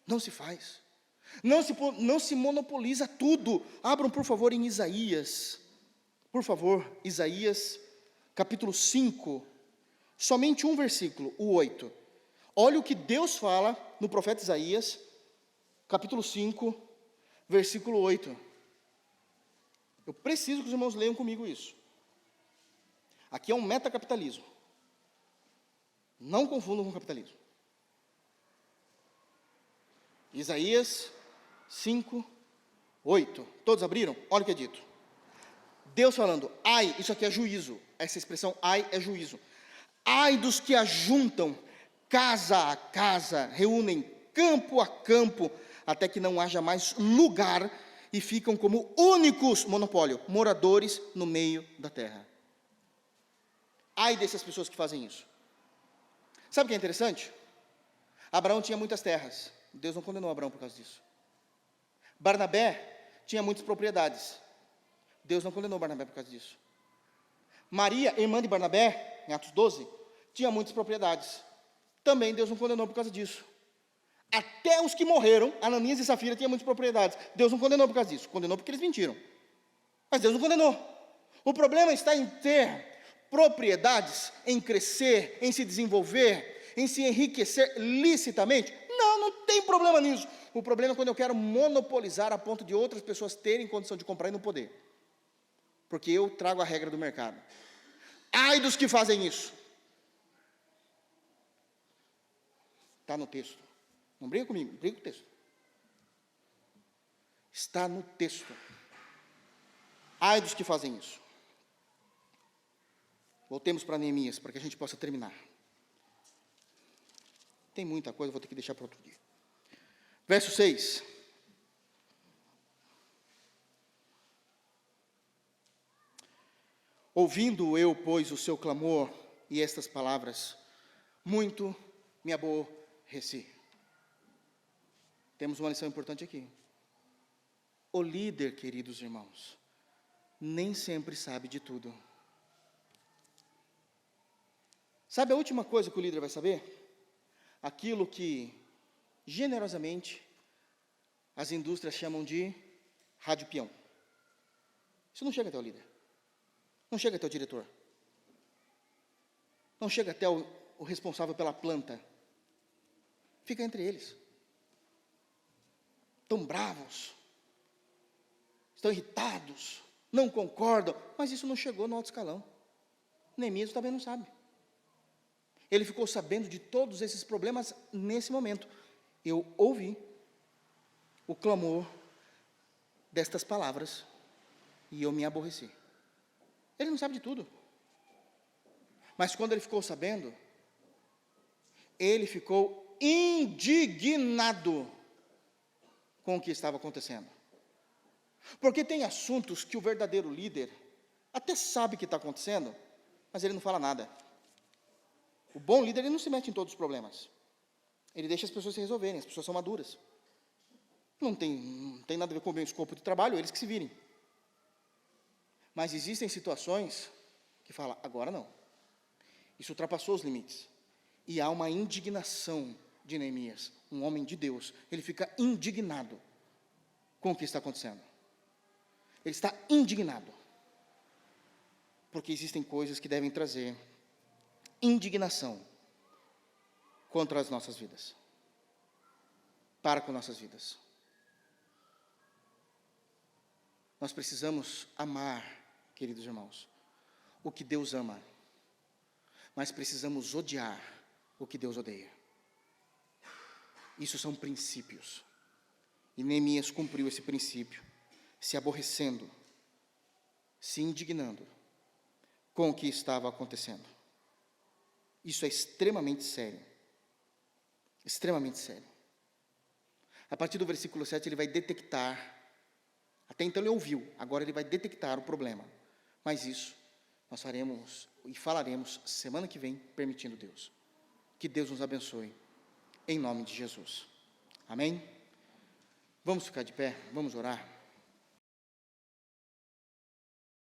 Não se faz. Não se monopoliza tudo. Abram, por favor, em Isaías. Por favor, Isaías, capítulo 5. Somente um versículo, o 8. Olha o que Deus fala no profeta Isaías, capítulo 5, versículo 8. Eu preciso que os irmãos leiam comigo isso. Aqui é um metacapitalismo. Não confundam com capitalismo. Isaías 5, 8. Todos abriram? Olha o que é dito. Deus falando, ai, isso aqui é juízo. Essa expressão, ai, é juízo. Ai dos que ajuntam casa a casa, reúnem campo a campo, até que não haja mais lugar e ficam como únicos, monopólio, moradores no meio da terra. Ai dessas pessoas que fazem isso. Sabe o que é interessante? Abraão tinha muitas terras. Deus não condenou Abraão por causa disso. Barnabé tinha muitas propriedades. Deus não condenou Barnabé por causa disso. Maria, irmã de Barnabé, em Atos 12, tinha muitas propriedades. Também Deus não condenou por causa disso. Até os que morreram, Ananias e Safira, tinham muitas propriedades. Deus não condenou por causa disso. Condenou porque eles mentiram. Mas Deus não condenou. O problema está em ter propriedades, em crescer, em se desenvolver, em se enriquecer licitamente. Não tem problema nisso. O problema é quando eu quero monopolizar a ponto de outras pessoas terem condição de comprar e não poder. Porque eu trago a regra do mercado. Ai dos que fazem isso. Está no texto. Não briga comigo, briga com o texto. Está no texto. Ai dos que fazem isso. Voltemos para Neemias, para que a gente possa terminar. Tem muita coisa, vou ter que deixar para outro dia. Verso 6. Ouvindo eu, pois, o seu clamor e estas palavras, muito me aborreci. Temos uma lição importante aqui. O líder, queridos irmãos, nem sempre sabe de tudo. Sabe a última coisa que o líder vai saber? Aquilo que, generosamente, as indústrias chamam de rádio peão. Isso não chega até o líder. Não chega até o diretor. Não chega até o responsável pela planta. Fica entre eles. Estão bravos. Estão irritados. Não concordam. Mas isso não chegou no alto escalão. Neemias também não sabe. Ele ficou sabendo de todos esses problemas nesse momento. Eu ouvi o clamor destas palavras e eu me aborreci. Ele não sabe de tudo. Mas quando ele ficou sabendo, ele ficou indignado com o que estava acontecendo. Porque tem assuntos que o verdadeiro líder até sabe que está acontecendo, mas ele não fala nada. O bom líder, ele não se mete em todos os problemas. Ele deixa as pessoas se resolverem, as pessoas são maduras. Não tem nada a ver com o meu escopo de trabalho, eles que se virem. Mas existem situações que falam, agora não. Isso ultrapassou os limites. E há uma indignação de Neemias, um homem de Deus. Ele fica indignado com o que está acontecendo. Ele está indignado. Porque existem coisas que devem trazer indignação contra as nossas vidas. Para com nossas vidas. Nós precisamos amar, queridos irmãos, o que Deus ama. Mas precisamos odiar o que Deus odeia. Isso são princípios. E Neemias cumpriu esse princípio, se aborrecendo, se indignando com o que estava acontecendo. Isso é extremamente sério. Extremamente sério. A partir do versículo 7, ele vai detectar, até então ele ouviu, agora ele vai detectar o problema. Mas isso nós faremos e falaremos semana que vem, permitindo Deus. Que Deus nos abençoe, em nome de Jesus. Amém? Vamos ficar de pé, vamos orar.